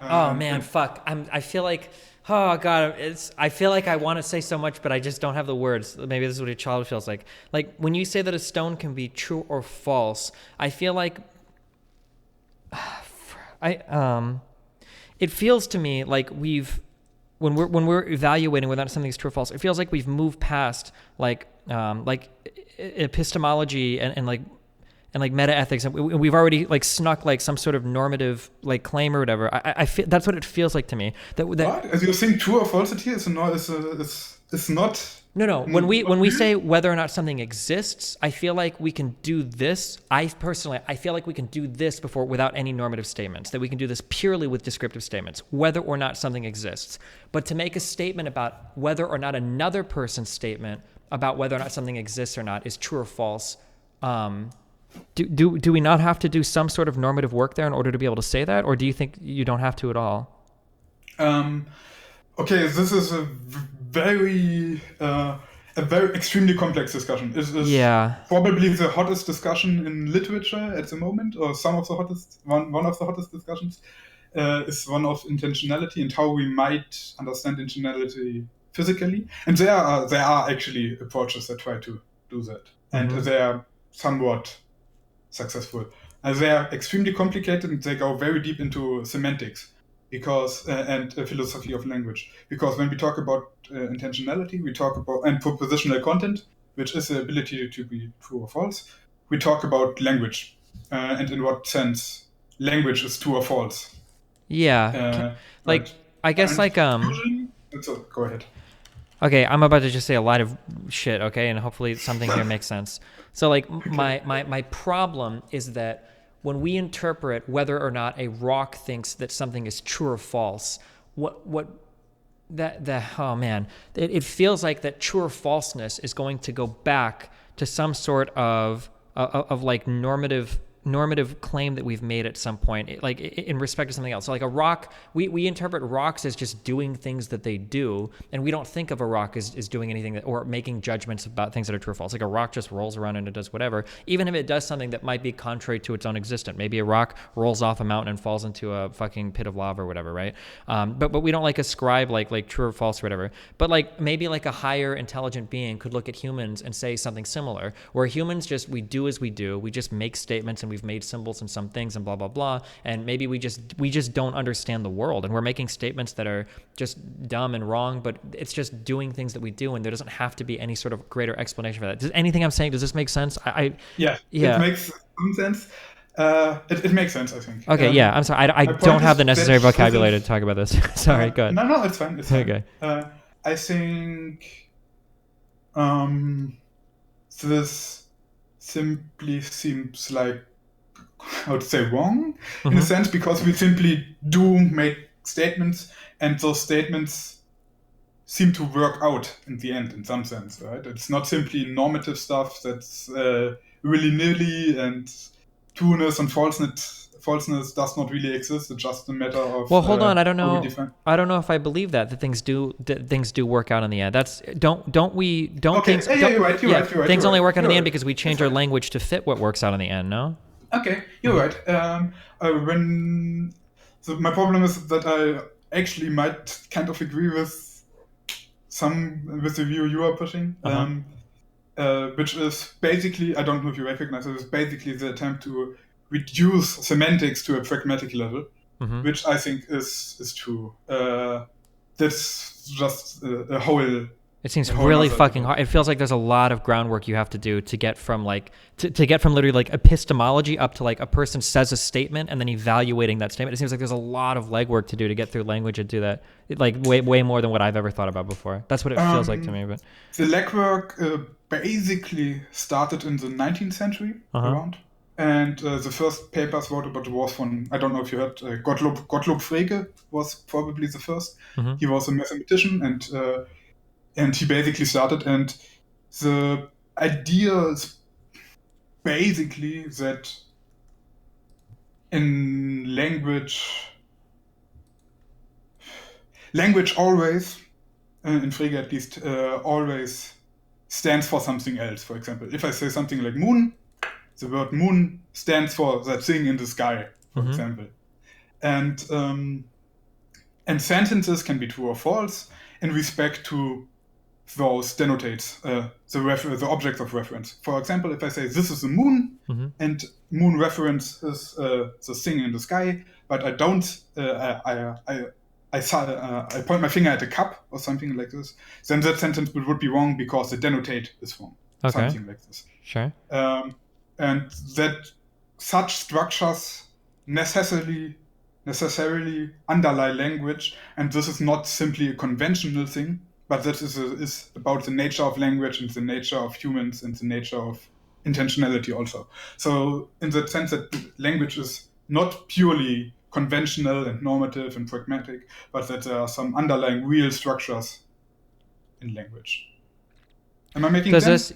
Oh man, And fuck. I feel like, oh god, I feel like I want to say so much, but I just don't have the words. Maybe this is what a child feels like. Like when you say that a stone can be true or false, I feel like I it feels to me like we've when we're evaluating whether something's true or false, it feels like we've moved past like epistemology and like meta ethics, and we've already like snuck like some sort of normative like claim or whatever. I feel that's what it feels like to me. That what? As you think, true or falsity is not. no. When Not we real? say whether or not something exists, I feel like we can do this. I feel like we can do this before without any normative statements. That we can do this purely with descriptive statements, whether or not something exists. But to make a statement about whether or not another person's statement about whether or not something exists or not is true or false. Do we not have to do some sort of normative work there in order to be able to say that, or do you think you don't have to at all? Um, okay, this is a very extremely complex discussion. It is Yeah. probably the hottest discussion in literature at the moment, or some of the hottest one of the hottest discussions. Is one of intentionality and how we might understand intentionality physically. And there are actually approaches that try to do that, and they are somewhat successful. They are extremely complicated and they go very deep into semantics because and philosophy of language. Because when we talk about intentionality, we talk about and propositional content, which is the ability to be true or false. We talk about language and in what sense language is true or false. Yeah. Like Right. I guess And like usually, so go ahead. okay, I'm about to just say a lot of shit, okay, and hopefully something here makes sense. So like Okay. my problem is that when we interpret whether or not a rock thinks that something is true or false, what that oh man, it feels like that true or falseness is going to go back to some sort of like normative claim that we've made at some point, like in respect to something else. So like a rock, we interpret rocks as just doing things that they do, and we don't think of a rock as doing anything that, or making judgments about things that are true or false. Like a rock just rolls around and it does whatever, even if it does something that might be contrary to its own existence. Maybe a rock rolls off a mountain and falls into a fucking pit of lava or whatever, right? But we don't like ascribe like true or false or whatever. But like maybe like a higher intelligent being could look at humans and say something similar, where humans just we do as we do, we just make statements and we've made symbols and some things and blah blah blah, and maybe we just don't understand the world and we're making statements that are just dumb and wrong, but it's just doing things that we do and there doesn't have to be any sort of greater explanation for that. Does anything I'm saying, does this make sense? Yeah, it Yeah. makes some sense. It makes sense, I think. Okay, yeah, I'm sorry, I My don't point have the is that necessary this vocabulary to is talk about this. Sorry, go ahead. no, it's fine. It's fine. Okay. I think um, this simply seems like how to say wrong in a Mm-hmm. sense because we simply do make statements and those statements seem to work out in the end in some sense, right? It's not simply normative stuff that's willy-nilly and trueness and falseness does not really exist. It's just a matter of Well, hold on. I don't how we know. define. I don't know if I believe that things do work out in the end. That's don't we don't Okay, things yeah, don't you're right. You're yeah right. You're right. things You're only right. work out in You're the end right. because we It's change our fine. language to fit what works out in the end. No. Okay, you're Hmm. right. When so my problem is that I actually might kind of agree with the view you are pushing, Uh huh. which is basically I don't know if you recognize it. Is basically the attempt to reduce semantics to a pragmatic level, Hmm. which I think is true. That's just a whole It seems a whole really nother fucking debate. hard. It feels like there's a lot of groundwork you have to do to get from like to get from literally like epistemology up to like a person says a statement and then evaluating that statement. It seems like there's a lot of legwork to do to get through language and do that. Like way more than what I've ever thought about before. That's what it feels like to Um, me. But the legwork basically started in the 19th century uh huh. around. And the first papers wrote about the was from, I don't know if you heard, Gottlob Frege was probably the first. Hmm. He was a mathematician and he basically started. And the idea is basically that in language always in Frege at least, always stands for something else. For example, if I say something like moon, the word moon stands for that thing in the sky, for example. And sentences can be true or false in respect to those denotates the objects of reference. For example, if I say this is the moon, and moon references the thing in the sky, but I don't, I point my finger at a cup or something like this, then that sentence would be wrong because the denotate is wrong. Okay. Something like this. Sure. And that such structures necessarily underlie language, and this is not simply a conventional thing, but that is about the nature of language and the nature of humans and the nature of intentionality also. So in that sense that language is not purely conventional and normative and pragmatic, but that there are some underlying real structures in language. Am I making sense?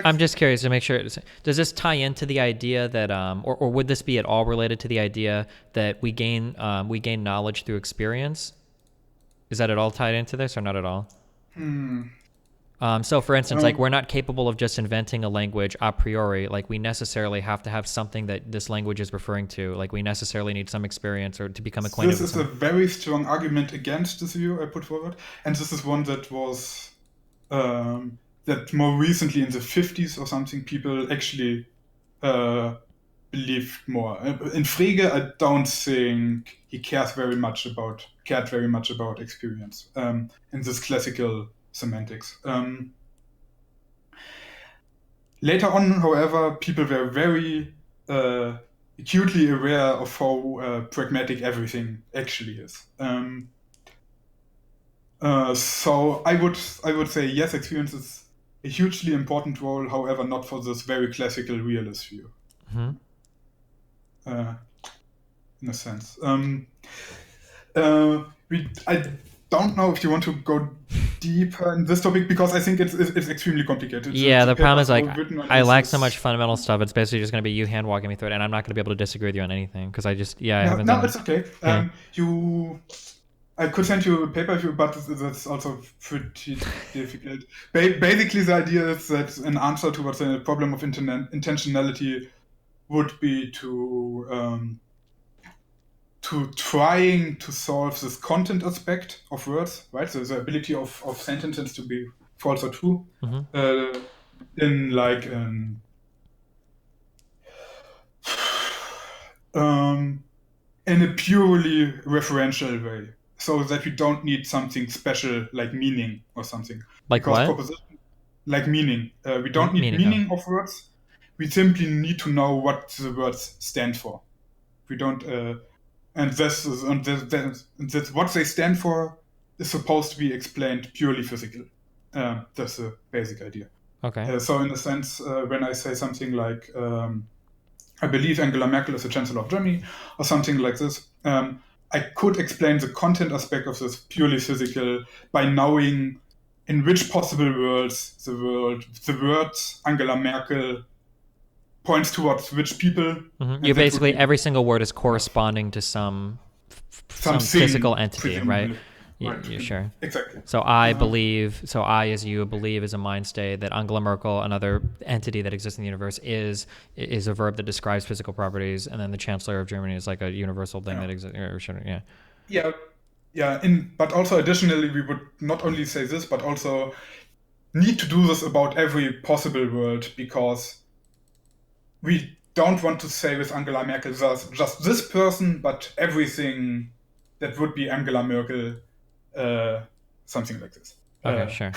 I'm just curious to make sure. Does this tie into the idea that, or would this be at all related to the idea that we gain knowledge through experience? Is that at all tied into this, or not at all? So, for instance, like we're not capable of just inventing a language a priori. Like we necessarily have to have something that this language is referring to. Like we necessarily need some experience or to become acquainted with. This is a very strong argument against this view I put forward, and this is one that was. That more recently in the 50s or something, people actually believed more. In Frege, I don't think he cared very much about experience in this classical semantics. Later on, however, people were very acutely aware of how pragmatic everything actually is. So I would say yes, experience is a hugely important role, however, not for this very classical realist view. In a sense. I don't know if you want to go deeper in this topic because I think it's extremely complicated. The problem is like I lack so much fundamental stuff. It's basically just going to be you hand walking me through it, and I'm not going to be able to disagree with you on anything because I just haven't. No, it's okay. I could send you a paper, but that's also pretty difficult. Basically, the idea is that an answer towards the problem of intentionality would be to trying to solve this content aspect of words, right? So the ability of sentences to be false or true in like in a purely referential way. So that we don't need something special like meaning or something. Like because what? Like meaning. We don't need meaning of words. We simply need to know what the words stand for. We don't, and that's what they stand for is supposed to be explained purely physical. That's the basic idea. Okay. So in a sense, when I say something like, I believe Angela Merkel is the Chancellor of Germany, or something like this, I could explain the content aspect of this purely physical by knowing in which possible worlds the words Angela Merkel points towards which people. You basically every single word is corresponding to some physical entity, right? Yeah, sure. Exactly. So I as you believe is a mind state that Angela Merkel, another entity that exists in the universe, is a verb that describes physical properties, and then the Chancellor of Germany is like a universal thing that exists. But also additionally, we would not only say this, but also need to do this about every possible world, because we don't want to say with Angela Merkel just this person, but everything that would be Angela Merkel. Something like this. Okay, sure.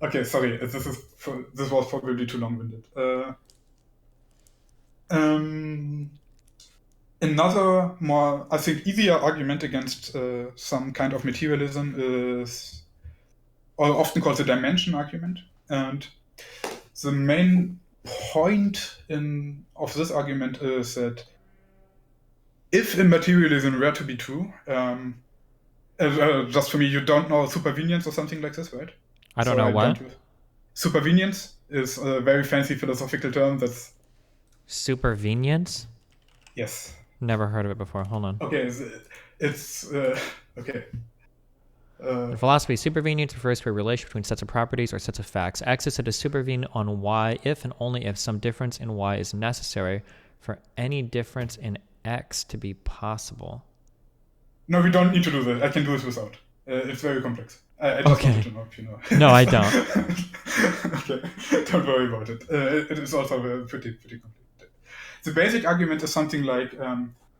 Okay, sorry. This was probably too long-winded. Another more, I think, easier argument against some kind of materialism is often called the dimension argument. And the main point of this argument is that if immaterialism were to be true, just for me, you don't know supervenience or something like this, right? I don't know what? Supervenience is a very fancy philosophical term that's... Supervenience? Yes. Never heard of it before. Hold on. Okay, it's... okay. Uh, In philosophy, supervenience refers to a relation between sets of properties or sets of facts. X is said to supervene on Y if and only if some difference in Y is necessary for any difference in X to be possible. no, we don't need to do that. I can do it without. It's very complex. I just wanted Okay. to know if you know. No, I don't. Okay, don't worry about it. It is also pretty complicated. The basic argument is something like,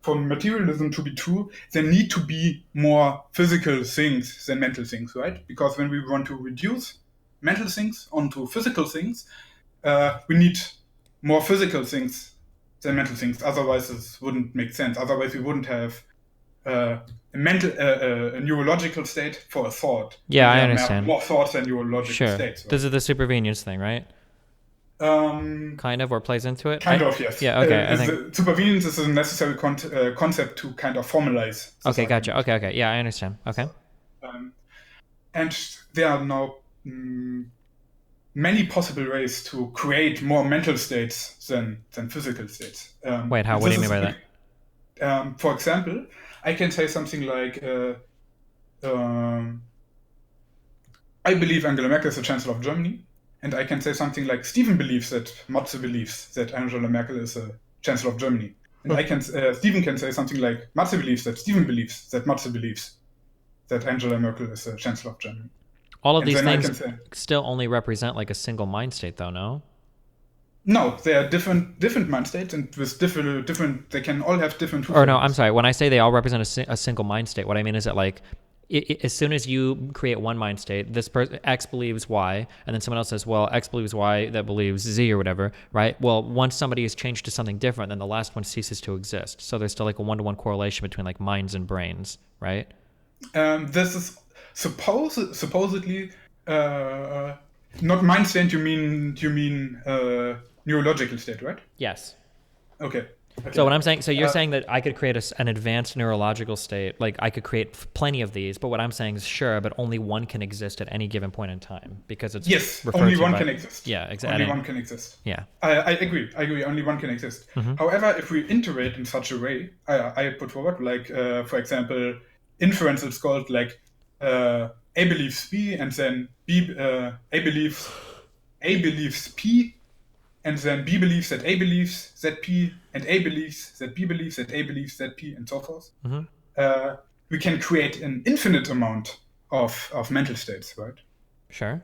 for materialism to be true, there need to be more physical things than mental things, right? Because when we want to reduce mental things onto physical things, we need more physical things than mental things. Otherwise, this wouldn't make sense. Otherwise, we wouldn't have a neurological state for a thought Yeah, when I there are understand. more thoughts than neurological Sure. states. This is the supervenience thing, right? Right? Kind of, or plays into it? Kind of, yes. Yeah, okay, I think... Supervenience is a necessary concept to kind of formalize this Okay, gotcha. argument. Okay. Yeah, I understand. Okay. Um, and there are now many possible ways to create more mental states than physical states. Wait, how? And What do this you mean is, by that? for example, I can say something like, um, I believe Angela Merkel is the Chancellor of Germany, and I can say something like Stephen believes that Matze believes that Angela Merkel is a Chancellor of Germany, and Stephen can say something like Matze believes that Stephen believes that Matze believes that Angela Merkel is a Chancellor of Germany, All of and these then I things can say still only represent like a single mind state, though, no? no, they are different mind states, and with different they can all have different truth Or no, I'm values. sorry. When I say they all represent a single mind state, what I mean is that like as soon as you create one mind state, this person X believes Y, and then someone else says, well, X believes Y that believes Z or whatever, right? Well, once somebody is changed to something different, then the last one ceases to exist. So there's still like a one-to-one correlation between like minds and brains, right? This is supposedly uh, not mind state. You mean neurological state, right? Yes. Okay. So Okay. what I'm saying, so you're Uh, saying that I could create an advanced neurological state, like I could create plenty of these, but what I'm saying is sure, but only one can exist at any given point in time because it's yes, referred only to one by, can exist. yeah, Only exactly. one can exist. Yeah. I agree. I agree. Only one can exist. However, if we iterate in such a way, I put forward, like, for example, inference is called like A believes B, and then A believes P, and then B believes that A believes that P, and A believes that B believes that A believes that P, and so forth. Uh, we can create an infinite amount of mental states, right? Sure.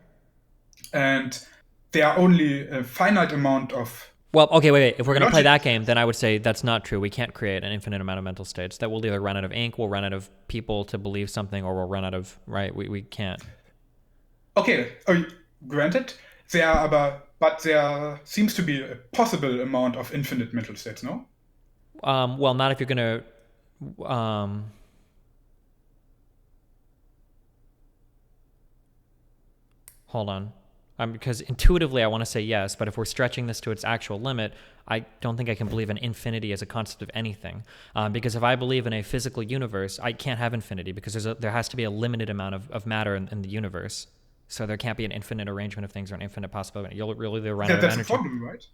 And there are only a finite amount of Well, okay, wait. If we're going to play logic. that game, then I would say that's not true. We can't create an infinite amount of mental states. That will either run out of ink, we'll run out of people to believe something, or we'll run out of, right? We can't. Okay, granted, but there seems to be a possible amount of infinite mental states, no? Well, not if you're going to, hold on. Because intuitively I want to say yes, but if we're stretching this to its actual limit, I don't think I can believe in infinity as a concept of anything. Because if I believe in a physical universe, I can't have infinity because there has to be a limited amount of matter in the universe. So there can't be an infinite arrangement of things or an infinite possibility. You'll really run out of That's a energy. problem, right?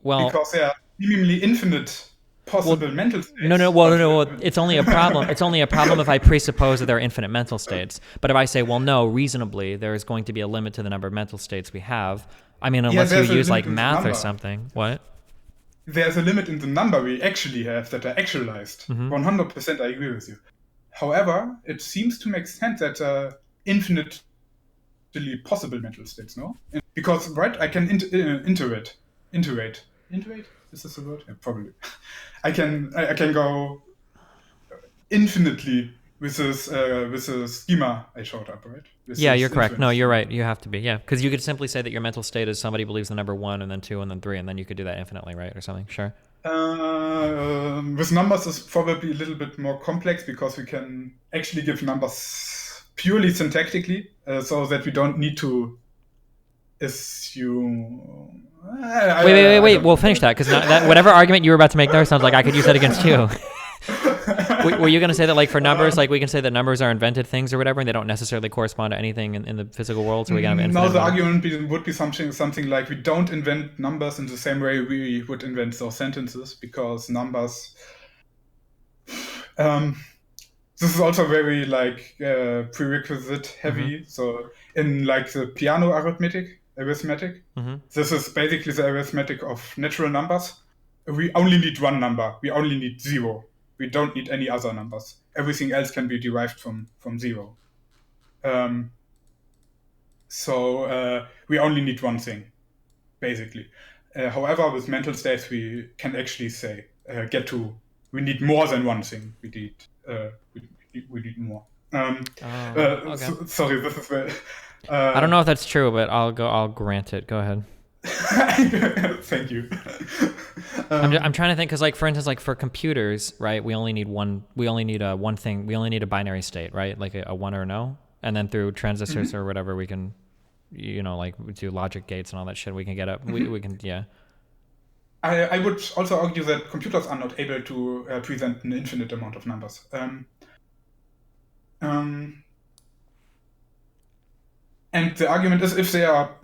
Well, Because there are seemingly infinite possible mental states. no. It's only a problem. It's only a problem if I presuppose that there are infinite mental states. But if I say, well, no, reasonably, there is going to be a limit to the number of mental states we have. I mean, unless you there's a use like limit in the math or number. something. What? There's a limit in the number we actually have that are actualized. 100% I agree with you. However, it seems to make sense that infinitely possible mental states, no? Because, right, I can iterate. Iterate? Is this a word? Yeah, probably. I can go infinitely with this schema I showed up, right? With Yeah, this you're correct. No, inference you're schema. right. You have to be. Yeah, because you could simply say that your mental state is somebody believes the number 1 and then 2 and then 3, and then you could do that infinitely, right, or something. Sure. With numbers is probably a little bit more complex because we can actually give numbers purely syntactically, so that we don't need to assume. Wait. We'll finish that because whatever argument you were about to make there sounds like I could use that against you. Were you going to say that, like, for numbers, like, we can say that numbers are invented things or whatever, and they don't necessarily correspond to anything in the physical world, so we can have infinite Now the amount argument would be something like we don't invent numbers in the same way we would invent those sentences, because numbers. this is also very like prerequisite Mm-hmm. heavy. So in like the piano arithmetic, Mm-hmm. this is basically the arithmetic of natural numbers. We only need one number. We only need zero. We don't need any other numbers. Everything else can be derived from zero. Um, so we only need one thing, basically. However, with mental states, we can actually say get to. We need more than one thing. We need more. Oh, okay. Sorry, this is very. I don't Uh, know if that's true, but I'll grant it. Go ahead. thank you. I'm Um, trying to think because, like, for instance, like for computers, right? We only need one. We only need a one thing. We only need a binary state, right? Like a one or a no, and then through transistors mhm, or whatever, we can, like we do logic gates and all that shit. We can get up. We mhm. can, yeah. I would also argue that computers are not able to present an infinite amount of numbers. Um, and the argument is if they are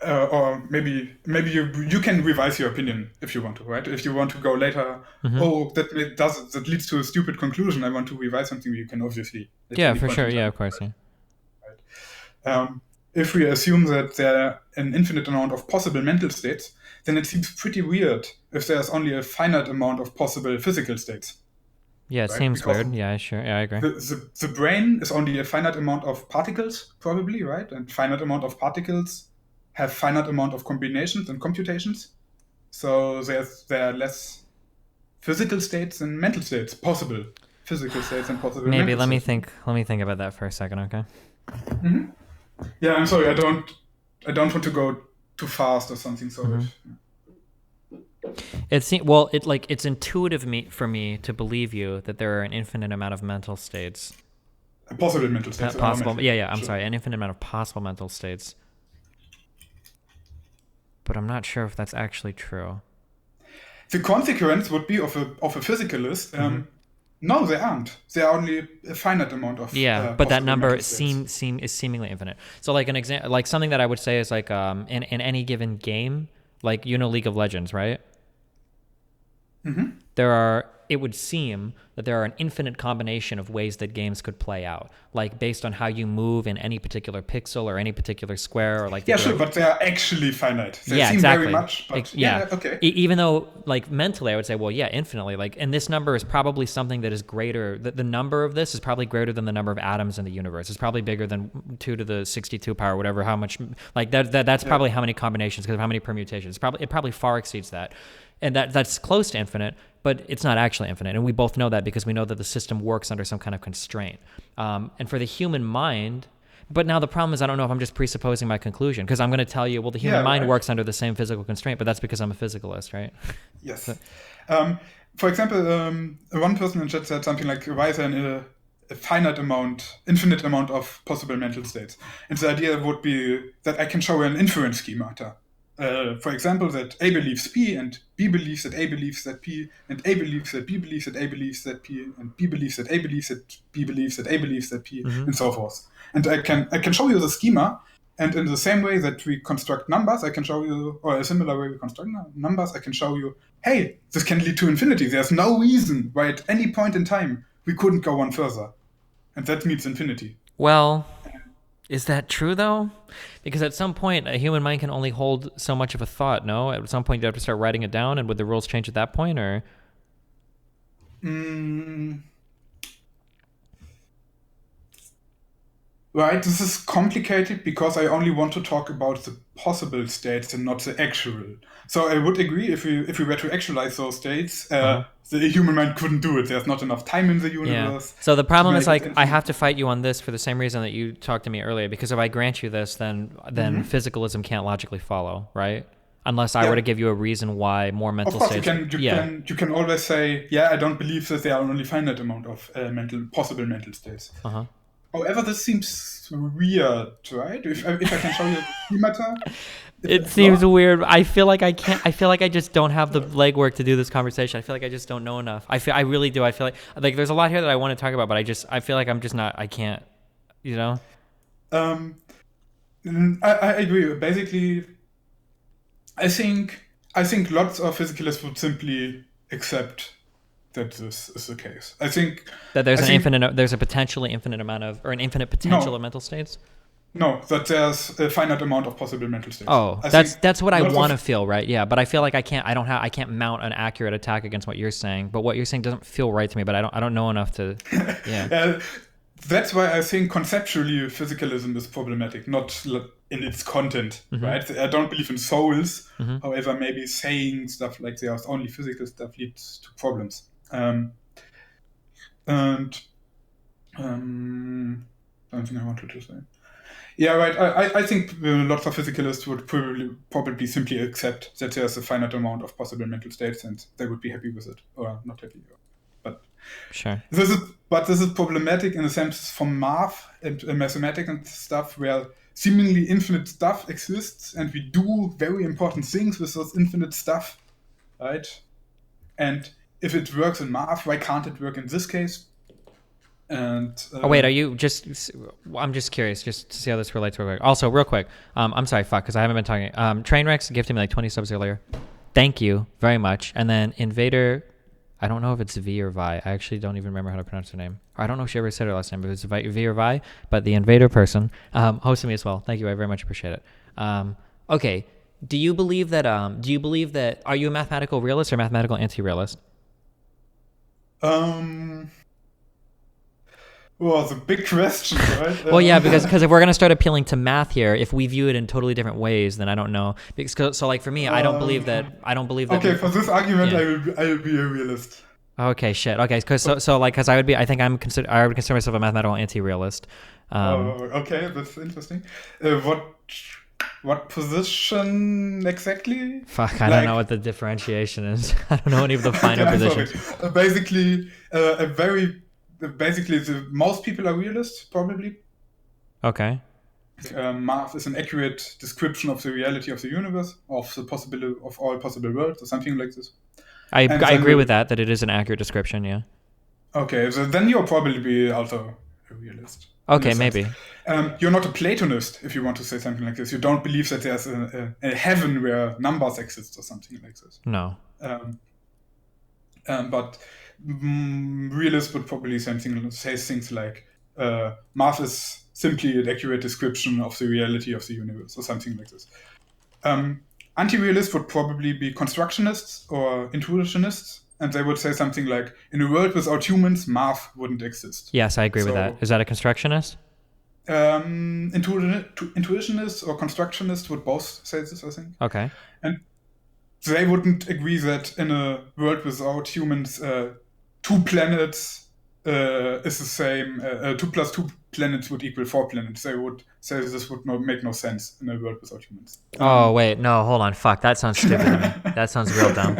or maybe you can revise your opinion if you want to, right? If you want to go later, Mm-hmm. oh, that leads to a stupid conclusion. I want to revise something. You can obviously at Yeah, any for point sure. in Yeah, time. of course. Yeah. If we assume that there are an infinite amount of possible mental states, then it seems pretty weird if there's only a finite amount of possible physical states, Yeah, it right? seems Because weird. Yeah, sure. Yeah, I agree. the brain is only a finite amount of particles, probably, right? And finite amount of particles have finite amount of combinations and computations. So there are less physical states and mental states, possible physical states and possible Maybe mental let me states. think. Let me think about that for a second. Okay. Mhm. Yeah, I'm sorry, I don't want to go too fast or something. So Mm-hmm. if, It seems well. It like it's intuitive for me to believe you that there are an infinite amount of mental states possible mental states are possible. mental Yeah, states, yeah. I'm sure. sorry, an infinite amount of possible mental states, but I'm not sure if that's actually true. The consequence would be of a physicalist. Mm-hmm. No, they aren't. There are only a finite amount of Yeah, but that possible mental number states. is seemingly infinite. So like an example, like something that I would say is like in any given game, like League of Legends, right? Hmm. It would seem that there are an infinite combination of ways that games could play out, like based on how you move in any particular pixel or any particular square or like the Yeah, sure, direction. but they are actually finite. They Yeah, seem very exactly. much, but Yeah. yeah, okay. Even though, like, mentally, I would say, well, yeah, infinitely. Like, and this number is probably something that is greater. The number of this is probably greater than the number of atoms in the universe. It's probably bigger than 2 to the 62 power, whatever. How much? Like that's Yeah. probably how many combinations because of how many permutations. It probably far exceeds that, and that's close to infinite. But it's not actually infinite, and we both know that because we know that the system works under some kind of constraint. And for the human mind, but now the problem is I don't know if I'm just presupposing my conclusion because I'm going to tell you, well, the human Yeah, mind right. works under the same physical constraint, but that's because I'm a physicalist, right? So, Yes. For example, one person in chat said something like, why is there a finite amount, infinite amount of possible mental states? And the idea would be that I can show an inference schemata. For example, that A believes P, and B believes that A believes that P, and A believes that B believes that A believes that P, and B believes that A believes that B believes that A believes that P, mm-hmm. and so forth. And I can show you the schema, and in the same way that we construct numbers, I can show you, or a similar way we construct numbers, I can show you, hey, this can lead to infinity. There's no reason why at any point in time we couldn't go one further. And that means infinity. Well, is that true though? Because at some point, a human mind can only hold so much of a thought. No, at some point you have to start writing it down, and would the rules change at that point, or? Mm, right, this is complicated because I only want to talk about the possible states and not the actual. So I would agree if we were to actualize those states, Uh huh. the human mind couldn't do it. There's not enough time in the Yeah. universe So the to problem is make it like I infinite. have to fight you on this for the same reason that you talked to me earlier. Because if I grant you this, then Hmm. physicalism can't logically follow, right? Unless I were to Yeah, give you a reason why more of mental course states. Yeah. you can always say, yeah, I don't believe that there are only finite amount of possible mental states. Uh huh. However, this seems weird, right? If I can show you the schemata, It no? seems weird. I feel like I can't. I feel like I just don't have the legwork to do this conversation. I feel like I just don't know enough. I really do. I feel like there's a lot here that I want to talk about, but I feel like I'm just not. I can't. You know. Um, I agree. Basically, I think lots of physicalists would simply accept that this is the case. I think That there's I an think infinite, there's a potentially infinite amount of, or an infinite potential of no, mental states. no, that there's a finite amount of possible mental states. Oh, I think that's what I lots want to of feel, right? Yeah, but I feel like I can't mount an accurate attack against what you're saying. But what you're saying doesn't feel right to me. But I don't know enough to, yeah. that's why I think conceptually physicalism is problematic, not in its content, right? I don't believe in souls. However, maybe saying stuff like there's only physical stuff leads to problems. And something I wanted to say. Yeah, right. I think lots of physicalists would probably simply accept that there's a finite amount of possible mental states, and they would be happy with it, or not happy. But Sure. this is problematic in a sense for math and mathematics and stuff, where seemingly infinite stuff exists, and we do very important things with this infinite stuff, right? And if it works in math, why can't it work in this case? And Oh wait, are you just? I'm just curious, just to see how this relates real quick. Also, real quick, I'm sorry, fuck, because I haven't been talking. Trainwreck's gifted me like 20 subs earlier. Thank you very much. And then Invader, I don't know if it's V or Vi. I actually don't even remember how to pronounce her name. Or I don't know if she ever said her last name, but it's V or Vi. But the Invader person hosted me as well. Thank you, I very much appreciate it. Okay, do you believe that? Are you a mathematical realist or mathematical anti-realist? Well, the big question, right? Well, yeah, because if we're gonna start appealing to math here, if we view it in totally different ways, then I don't know. Because so like for me, I don't believe that. Okay, for this argument, yeah. I will be a realist. Okay, shit. Okay, because I would be. I think I would consider myself a mathematical anti-realist. Okay, that's interesting. What position exactly? Fuck, I don't know what the differentiation is. I don't know any of the finer positions. Basically, the most people are realists, probably. Okay. Math is an accurate description of the reality of the universe, of the possibility of all possible worlds, or something like this. I agree with that it is an accurate description, yeah. Okay, so then you'll probably be also a realist. Okay, maybe. You're not a Platonist, if you want to say something like this. You don't believe that there's a heaven where numbers exist or something like this. No. But realists would probably say things like math is simply an accurate description of the reality of the universe or something like this. Anti-realists would probably be constructionists or intuitionists, and they would say something like, in a world without humans, math wouldn't exist. Yes, I agree with that. Is that a constructionist? Intuitionists or constructionists would both say this, I think. Okay. And they wouldn't agree that in a world without humans, 2 planets is the same. 2 plus 2 planets would equal 4 planets. They would say this would make no sense in a world without humans. Oh wait, no, hold on, fuck, that sounds stupid to me. That sounds real dumb.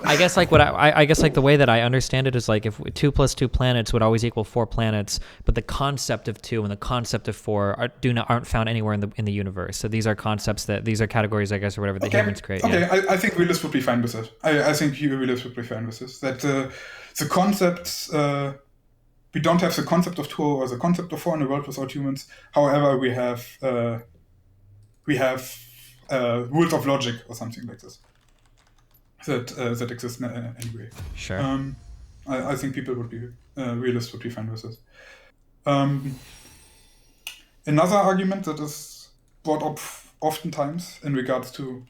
I guess like I guess like the way that I understand it is like if 2 plus 2 planets would always equal 4 planets, but the concept of 2 and the concept of 4 aren't found anywhere in the universe. So these are concepts these are categories, I guess, or whatever the humans create. Okay, yeah. I think realists would be fine with it. I think realists would be fine with this. That the concepts we don't have the concept of 2 or the concept of 4 in a world without humans. However, we have rules of logic or something like this. That exists anyway. Sure. I think people would be realists would be fine with this. Another argument that is brought up oftentimes in regards to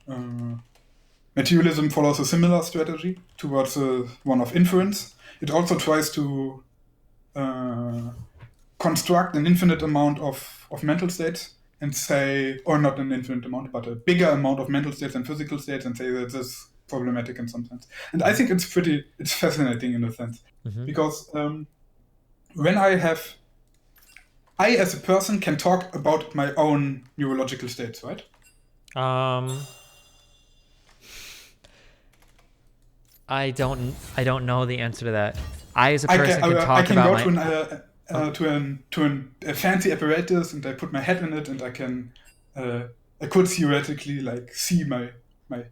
materialism follows a similar strategy towards one of inference. It also tries to construct an infinite amount of mental states and say, or not an infinite amount, but a bigger amount of mental states and physical states, and say that this is problematic in some sense. And I think it's fascinating in a sense, because when I as a person can talk about my own neurological states, right? I don't know the answer to that. I as a person can talk about to a fancy apparatus, and I put my head in it, and I could theoretically like see my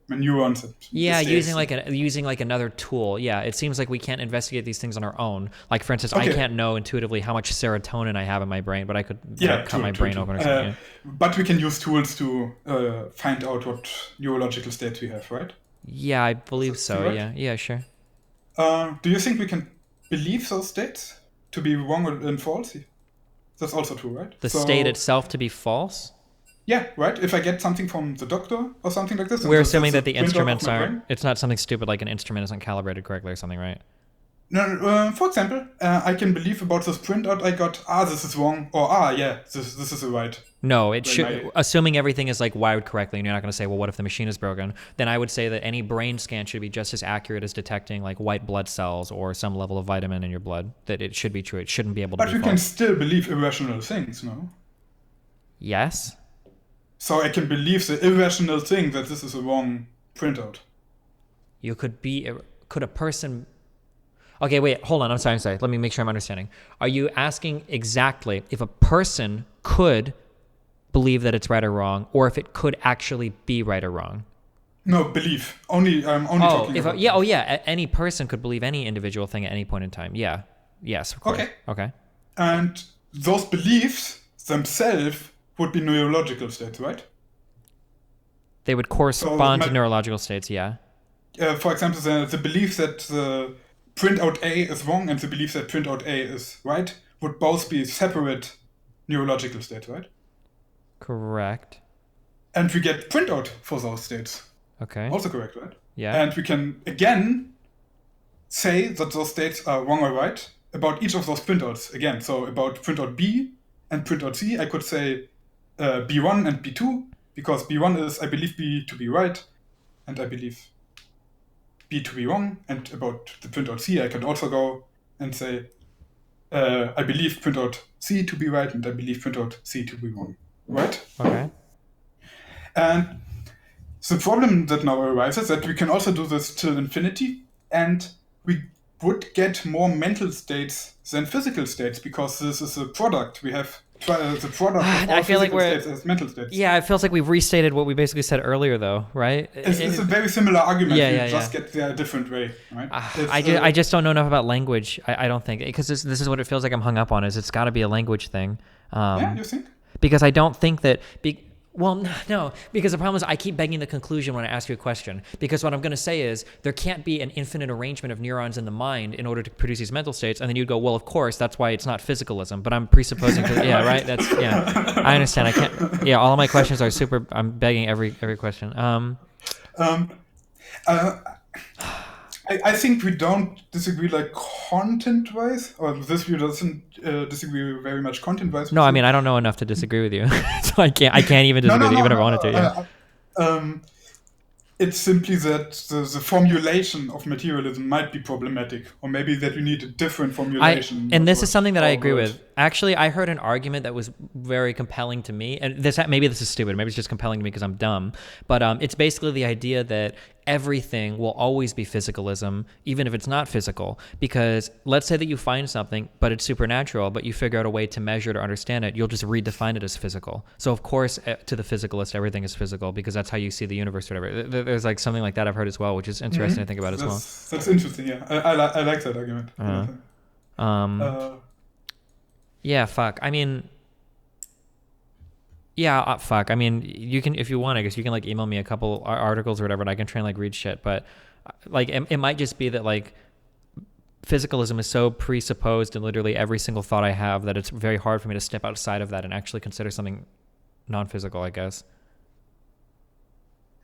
neurons. Yeah, using like another tool. Yeah, it seems like we can't investigate these things on our own. Like for instance, I can't know intuitively how much serotonin I have in my brain, but I could cut my brain open or something. But we can use tools to find out what neurological states we have, right? Yeah, I believe so. Right? Yeah, sure. Do you think we can believe those states to be wrong and false? That's also true, right? The state So, itself to be false? yeah, right? If I get something from the doctor or something like this, and We're assuming that's a that the printout of instruments my aren't, brain. it's not something stupid like an instrument isn't calibrated correctly or something, right? No, for example, I can believe about this printout I got, this is wrong, or yeah, this is the right. No, it When should, assuming everything is like wired correctly and you're not going to say, well, what if the machine is broken? Then I would say that any brain scan should be just as accurate as detecting like white blood cells or some level of vitamin in your blood, that it should be true. It shouldn't be able to But be you can false. still believe irrational things, no? Yes? So I can believe the irrational thing that this is a wrong printout. You could a person. Okay, wait, hold on. I'm sorry. Let me make sure I'm understanding. Are you asking exactly if a person could believe that it's right or wrong, or if it could actually be right or wrong? No, belief. Only I'm only Oh, talking if about yeah, oh belief. yeah, any person could believe any individual thing at any point in time. Yeah, yes, of course. Okay. Okay, And those beliefs themselves would be neurological states, right? they would So, correspond to neurological states. Yeah. for example, the belief that the printout A is wrong and the belief that printout A is right would both be separate neurological states, right? Correct. And we get printout for those states. Okay. Also correct, right? Yeah. And we can again say that those states are wrong or right about each of those printouts again. So about printout B and printout C, I could say B1 and B2 because B1 is I believe B to be right, and I believe B to be wrong. And about the printout C, I can also go and say I believe printout C to be right, and I believe printout C to be wrong, right? Okay. And the problem that now arises that we can also do this till infinity, and we would get more mental states than physical states because this is a product. We have the product of all I feel like physical we're. states as mental states. Yeah, it feels like we've restated what we basically said earlier, though, right? It's a very similar argument. Yeah, We yeah, just yeah. get there a different way, right? I just don't know enough about language. I don't think, because this is what it feels like I'm hung up on, is it's got to be a language thing. Yeah, you think? Because I don't think that. Well, no, because the problem is I keep begging the conclusion when I ask you a question. Because what I'm going to say is there can't be an infinite arrangement of neurons in the mind in order to produce these mental states. And then you'd go, well, of course, that's why it's not physicalism. But I'm presupposing, yeah, right? That's, yeah, I understand. I can't, yeah, all of my questions are super, I'm begging every question. Um, uh, I think we don't disagree like content-wise, or this view doesn't disagree very much content-wise. No, I mean, I don't know enough to disagree with you. So I can't even No, disagree no, with you, no, even if I no. wanted to, yeah. It's simply that the formulation of materialism might be problematic, or maybe that we need a different formulation. And this of is something that I our agree word. with. Actually, I heard an argument that was very compelling to me, and maybe this is stupid. Maybe it's just compelling to me because I'm dumb. But it's basically the idea that everything will always be physicalism, even if it's not physical. Because let's say that you find something, but it's supernatural, but you figure out a way to measure it or understand it, you'll just redefine it as physical. So of course, to the physicalist, everything is physical because that's how you see the universe or whatever. There's like something like that I've heard as well, which is interesting to think about as well. That's interesting. Yeah, I like that argument. Um, yeah, fuck. I mean, yeah, fuck. I mean, you can, if you want, I guess you can like email me a couple articles or whatever, and I can try and like read shit. But like, it might just be that like physicalism is so presupposed in literally every single thought I have that it's very hard for me to step outside of that and actually consider something non-physical, I guess.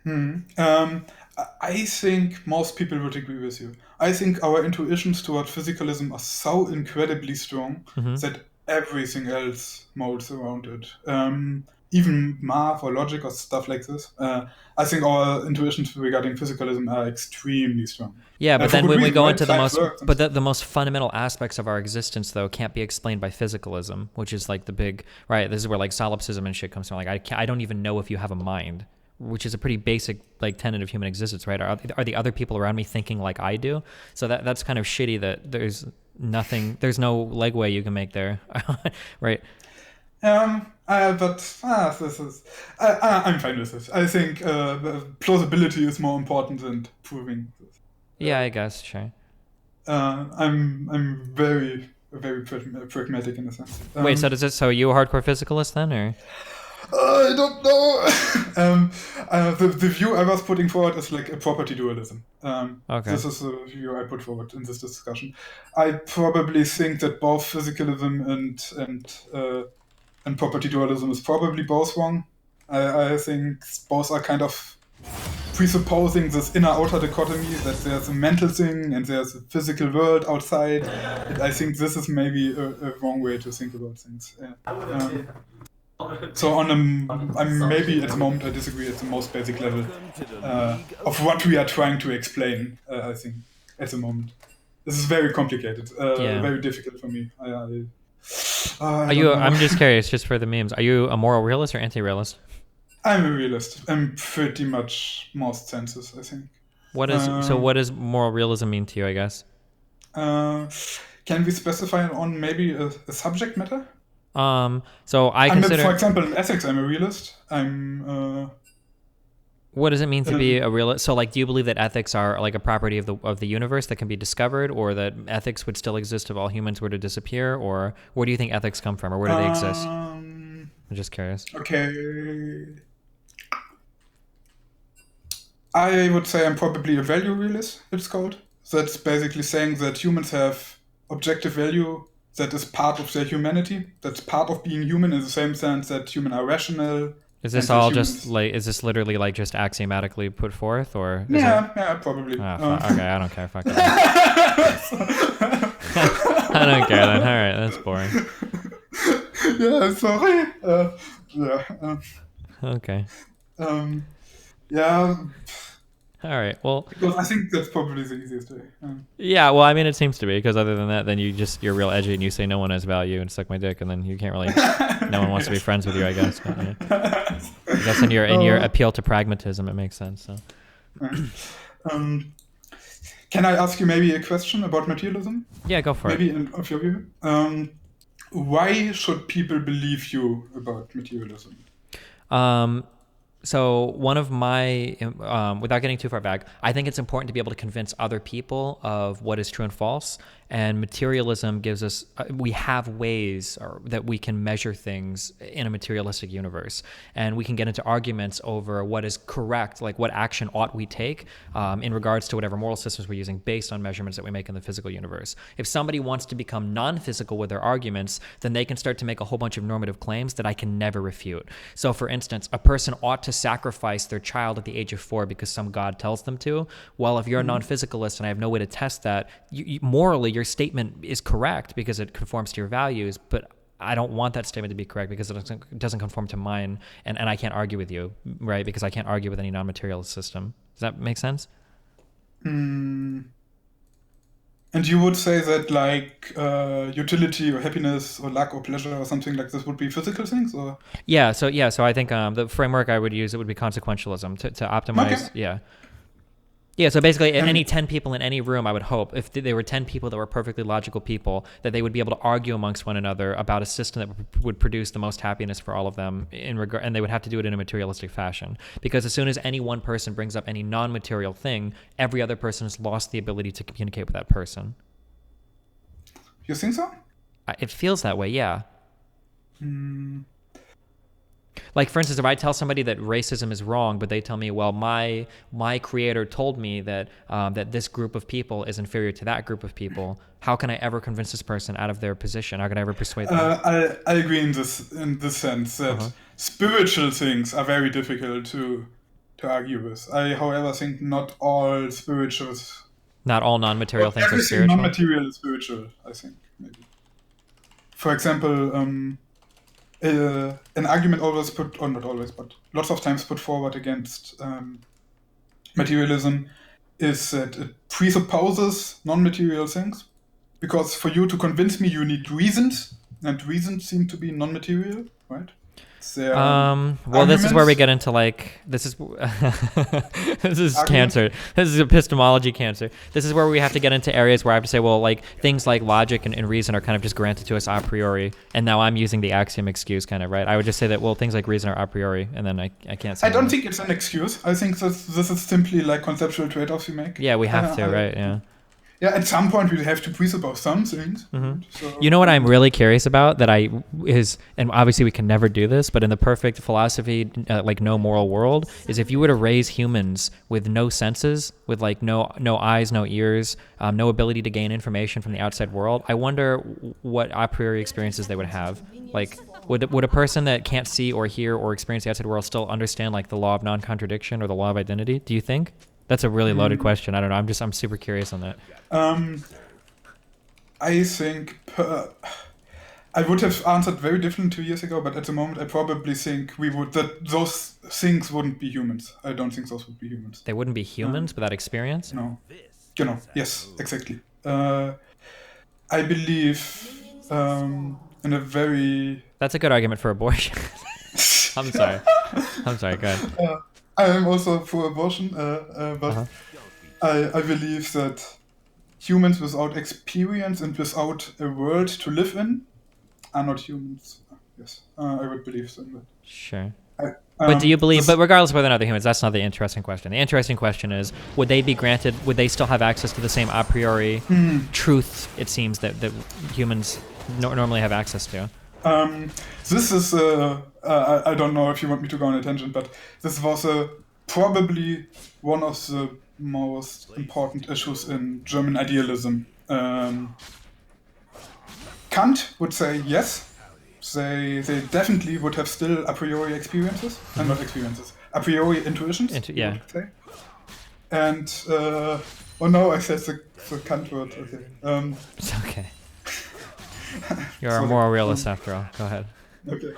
I think most people would agree with you. I think our intuitions toward physicalism are so incredibly strong that everything else molds around it. Even math or logic or stuff like this. I think our intuitions regarding physicalism are extremely strong. Yeah, but For then good when we reason, go right? into the Science most, works and but the most fundamental aspects of our existence, though, can't be explained by physicalism, which is like the big, right? This is where like solipsism and shit comes from. Like, I don't even know if you have a mind, which is a pretty basic like tenet of human existence, right? Are the other people around me thinking like I do? So that's kind of shitty that there's no legway you can make there, right? This is. I'm fine with this. I think plausibility is more important than proving this. Yeah, I guess, sure. I'm very pragmatic in a sense. Wait, so does it? So are you a hardcore physicalist then, or? I don't know. The view I was putting forward is like a property dualism. Okay. This is the view I put forward in this discussion. I probably think that both physicalism and property dualism is probably both wrong. I think both are kind of presupposing this inner-outer dichotomy that there's a mental thing and there's a physical world outside. And I think this is maybe a wrong way to think about things. Yeah. So I'm maybe at the moment I disagree at the most basic level of what we are trying to explain. I think at the moment this is very complicated, Yeah. very difficult for me. I Are don't you? know. I'm just curious, just for the memes. Are you a moral realist or anti-realist? I'm a realist. I'm pretty much most senses, I think. What is so? What does moral realism mean to you? I guess. Can we specify on maybe a subject matter? So I consider. For example, in ethics, I'm a realist. I'm. What does it mean to be a realist? So, like, do you believe that ethics are like a property of the universe that can be discovered, or that ethics would still exist if all humans were to disappear, or where do you think ethics come from, or where do they exist? I'm just curious. Okay. I would say I'm probably a value realist, it's called. That's basically saying that humans have objective value that is part of their humanity. That's part of being human in the same sense that humans are rational. Is this all just like? Is this literally like just axiomatically put forth, or? Yeah, probably. Okay, I don't care. Fuck it. I don't care then. All right, that's boring. Yeah, sorry. Yeah. Okay. Yeah. All right. Well, because I think that's probably the easiest way. Yeah. Well, I mean, it seems to be, because other than that, then you're real edgy and you say no one has value and suck my dick, and then you can't really. No one wants to be friends with you, I guess. But, yeah. I guess in your appeal to pragmatism, it makes sense. So. Can I ask you maybe a question about materialism? Yeah, go for it. Maybe of your view. Why should people believe you about materialism? So one of my, without getting too far back, I think it's important to be able to convince other people of what is true and false. And materialism gives us, we have ways that we can measure things in a materialistic universe. And we can get into arguments over what is correct, like what action ought we take in regards to whatever moral systems we're using based on measurements that we make in the physical universe. If somebody wants to become non-physical with their arguments, then they can start to make a whole bunch of normative claims that I can never refute. So for instance, a person ought to sacrifice their child at the age of 4 because some God tells them to. Well, if you're a non-physicalist and I have no way to test that, morally, your statement is correct because it conforms to your values, but I don't want that statement to be correct because it doesn't conform to mine, and I can't argue with you, right? Because I can't argue with any non-materialist system. Does that make sense? And you would say that like utility or happiness or lack or pleasure or something like this would be physical things, or? Yeah. So I think the framework I would use, it would be consequentialism to optimize. Okay. Yeah. Yeah, so basically any 10 people in any room, I would hope, if there were 10 people that were perfectly logical people, that they would be able to argue amongst one another about a system that would produce the most happiness for all of them, and they would have to do it in a materialistic fashion. Because as soon as any one person brings up any non-material thing, every other person has lost the ability to communicate with that person. You think so? It feels that way, yeah. Like, for instance, if I tell somebody that racism is wrong, but they tell me, well, my creator told me that that this group of people is inferior to that group of people, how can I ever convince this person out of their position? How can I ever persuade them? I agree in this sense that spiritual things are very difficult to argue with. I, however, think not all spirituals... Not all non-material things are spiritual? Everything non-material is spiritual, I think, maybe. For example... an argument always put, or not always, but lots of times put forward against materialism is that it presupposes non-material things. Because for you to convince me, you need reasons, and reasons seem to be non-material, right? Well, this is where we get into this is this is cancer. This is epistemology cancer. This is where we have to get into areas where I have to say, well, like things like logic and reason are kind of just granted to us a priori, and now I'm using the axiom excuse, kind of, right? I would just say that, well, things like reason are a priori, and then I can't say I don't think it's an excuse. I think that this is simply like conceptual trade-offs you make. Yeah, we have to, right? Yeah. Yeah, at some point we have to presuppose some things. Right? So, You know what I'm really curious about and obviously we can never do this, but in the perfect philosophy, like no moral world, is if you were to raise humans with no senses, with like no eyes, no ears, no ability to gain information from the outside world, I wonder what a priori experiences they would have. Like, would a person that can't see or hear or experience the outside world still understand like the law of non-contradiction or the law of identity? Do you think? That's a really loaded question. I don't know. I'm super curious on that. I think I would have answered very different 2 years ago, but at the moment I probably think that those things wouldn't be humans. I don't think those would be humans. They wouldn't be humans without experience? No. Yes, exactly. I believe in a very. That's a good argument for abortion. I'm sorry. Go ahead. I am also for abortion, but I believe that humans without experience and without a world to live in are not humans. Yes, I would believe so in that. Sure. I, But do you believe, but regardless of whether or not they're humans, that's not the interesting question. The interesting question is, would they still have access to the same a priori truth, it seems, that humans normally have access to? This is, I don't know if you want me to go on a tangent, but this was probably one of the most important issues in German idealism. Kant would say yes, they definitely would have still a priori experiences, and not experiences, a priori intuitions, Yeah. would say. And, oh no, I said the Kant word, okay. It's okay. You're a moral realist after all. Go ahead. Okay.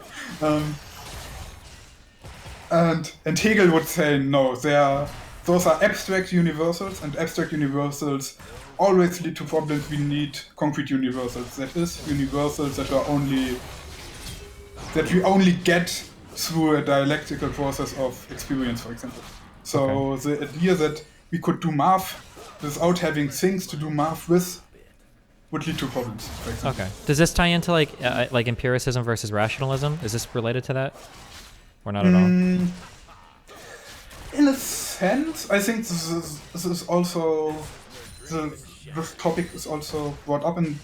And Hegel would say no, those are abstract universals, and abstract universals always lead to problems. We need concrete universals. That is, universals that we only get through a dialectical process of experience, for example. So the idea that we could do math without having things to do math with would lead to problems, for example. Okay. Does this tie into like empiricism versus rationalism? Is this related to that, or not at all? In a sense, I think this is also this topic is also brought up in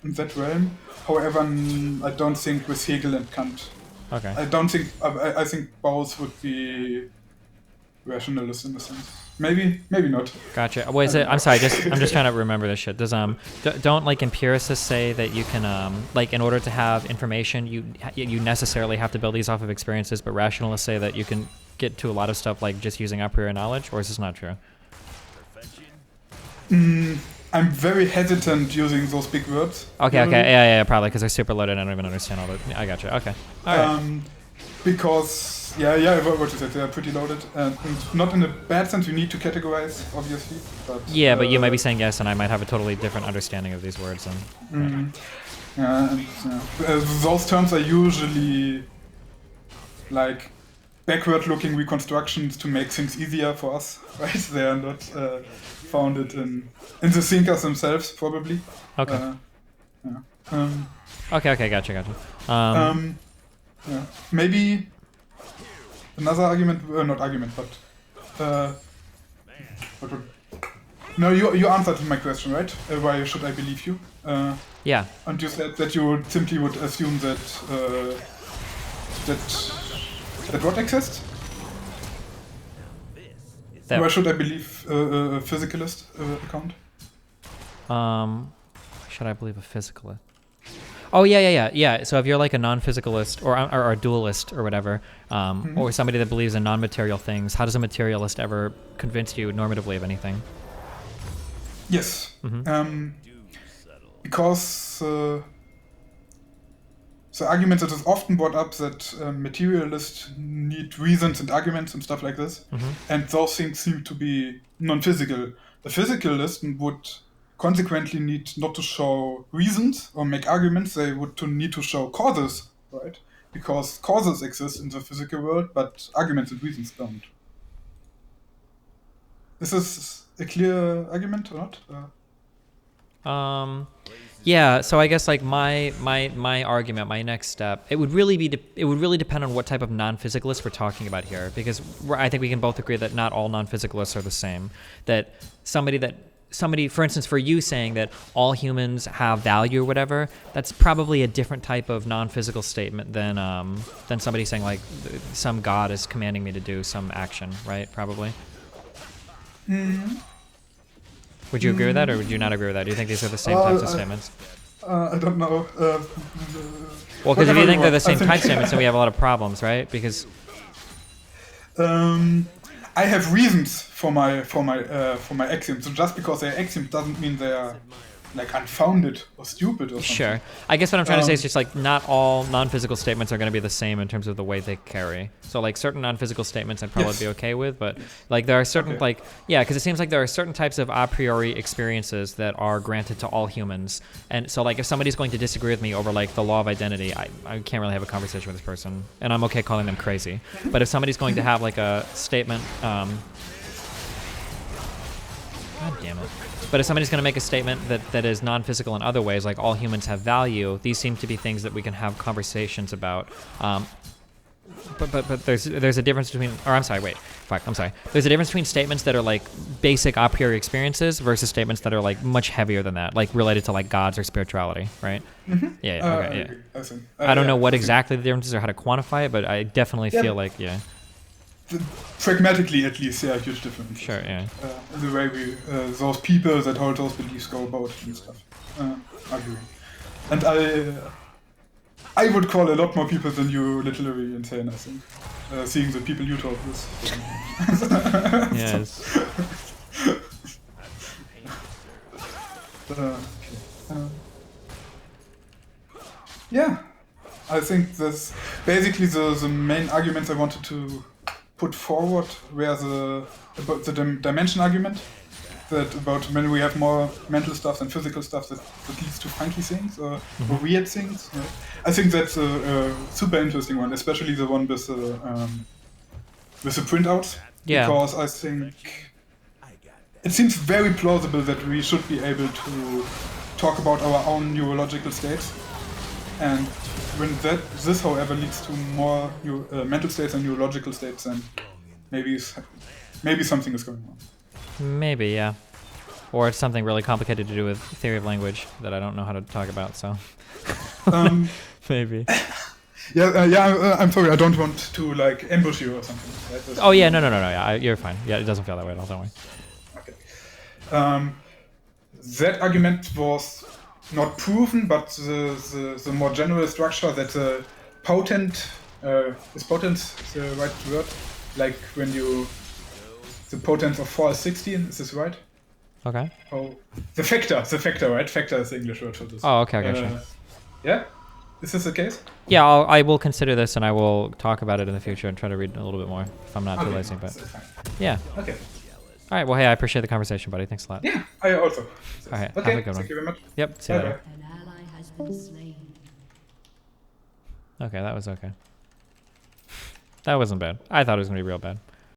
that realm. However, I don't think with Hegel and Kant. Okay. I think both would be rationalists in a sense. Maybe not. Gotcha. What is it? I'm sorry. I'm just trying to remember this shit. Does don't like empiricists say that you can like in order to have information you necessarily have to build these off of experiences, but rationalists say that you can get to a lot of stuff like just using a priori knowledge, or is this not true? I'm very hesitant using those big words. Okay. Yeah, probably because they're super loaded and I don't even understand all that. I gotcha. Okay. All right. Because what you said, they are pretty loaded, and not in a bad sense. You need to categorize, obviously. But but you might be saying yes, and I might have a totally different understanding of these words. And those terms are usually like backward-looking reconstructions to make things easier for us, right? They are not founded in the thinkers themselves, probably. Okay. Okay. Gotcha. Maybe another argument, not argument, but no, you answered my question, right? Why should I believe you? Yeah. And you said that you simply would assume that what exists? Why should I believe a physicalist account? Should I believe a physicalist? Oh yeah. So if you're like a non-physicalist or a dualist or whatever, or somebody that believes in non-material things, how does a materialist ever convince you normatively of anything? Yes, because the argument that is often brought up that materialists need reasons and arguments and stuff like this, and those things seem to be non-physical. The physicalist would consequently need not to show reasons or make arguments, they would need to show causes, right? Because causes exist in the physical world, but arguments and reasons don't. Is this a clear argument or not? Yeah, so I guess like my argument, my next step, it would really depend on what type of non-physicalist we're talking about here, because I think we can both agree that not all non-physicalists are the same. That somebody that somebody, for instance, for you saying that all humans have value or whatever, that's probably a different type of non-physical statement than somebody saying like some god is commanding me to do some action, right? Probably. Would you agree with that, or would you not agree with that? Do you think these are the same types of statements? I don't know. Well, because if you think they're the same I think- type statements, then we have a lot of problems, right? Because I have reasons for my axioms. So just because they're axioms doesn't mean they are like unfounded or stupid or something. sure, I guess what I'm trying to say is just like not all non-physical statements are going to be the same in terms of the way they carry. So like certain non-physical statements I'd probably Yes. be okay with, but like there are certain Okay. like because it seems like there are certain types of a priori experiences that are granted to all humans, and so like if somebody's going to disagree with me over like the law of identity, I can't really have a conversation with this person, and I'm okay calling them crazy. But if somebody's going to have like a statement, God damn it. But if somebody's going to make a statement that is non-physical in other ways, like all humans have value, these seem to be things that we can have conversations about. But there's a difference between, there's a difference between statements that are like basic a priori experiences versus statements that are like much heavier than that, like related to like gods or spirituality, right? Mm-hmm. Okay. I think. I don't know what I think exactly the differences or how to quantify it, but I definitely feel like pragmatically, at least, there are huge differences. Sure, yeah. In the way we, those people that hold those beliefs go about it and stuff. Arguing. And I would call a lot more people than you literally insane, I think. Seeing the people you talk with. Yes. Yeah, I think that's basically the main arguments I wanted to put forward were about the dimension argument, that about when we have more mental stuff than physical stuff that leads to funky things or weird things. Right? I think that's a super interesting one, especially the one with the printouts. Yeah. Because I think it seems very plausible that we should be able to talk about our own neurological states. And when this, however, leads to more mental states and neurological states, then maybe something is going on. Maybe, yeah. Or it's something really complicated to do with theory of language that I don't know how to talk about, so. Maybe. I'm sorry, I don't want to like ambush you or something. Right? Oh, yeah, no, yeah, you're fine. Yeah, it doesn't feel that way at all, don't worry. Okay. That argument was not proven, but the more general structure that potent, is potent the right word? Like when the potence of 4 is 16, is this right? Okay. Oh, the factor, right? Factor is the English word for this. Oh, okay, I gotcha. Yeah? Is this the case? Yeah, I will consider this and I will talk about it in the future and try to read a little bit more if I'm not too lazy, but that's fine. yeah. Okay. All right, well, hey, I appreciate the conversation, buddy. Thanks a lot. Yeah, I also. All right, Okay, have a good one. thank you very much. Yep, see you later. Bye-bye. An ally has been slain. Okay, that was okay. That wasn't bad. I thought it was going to be real bad.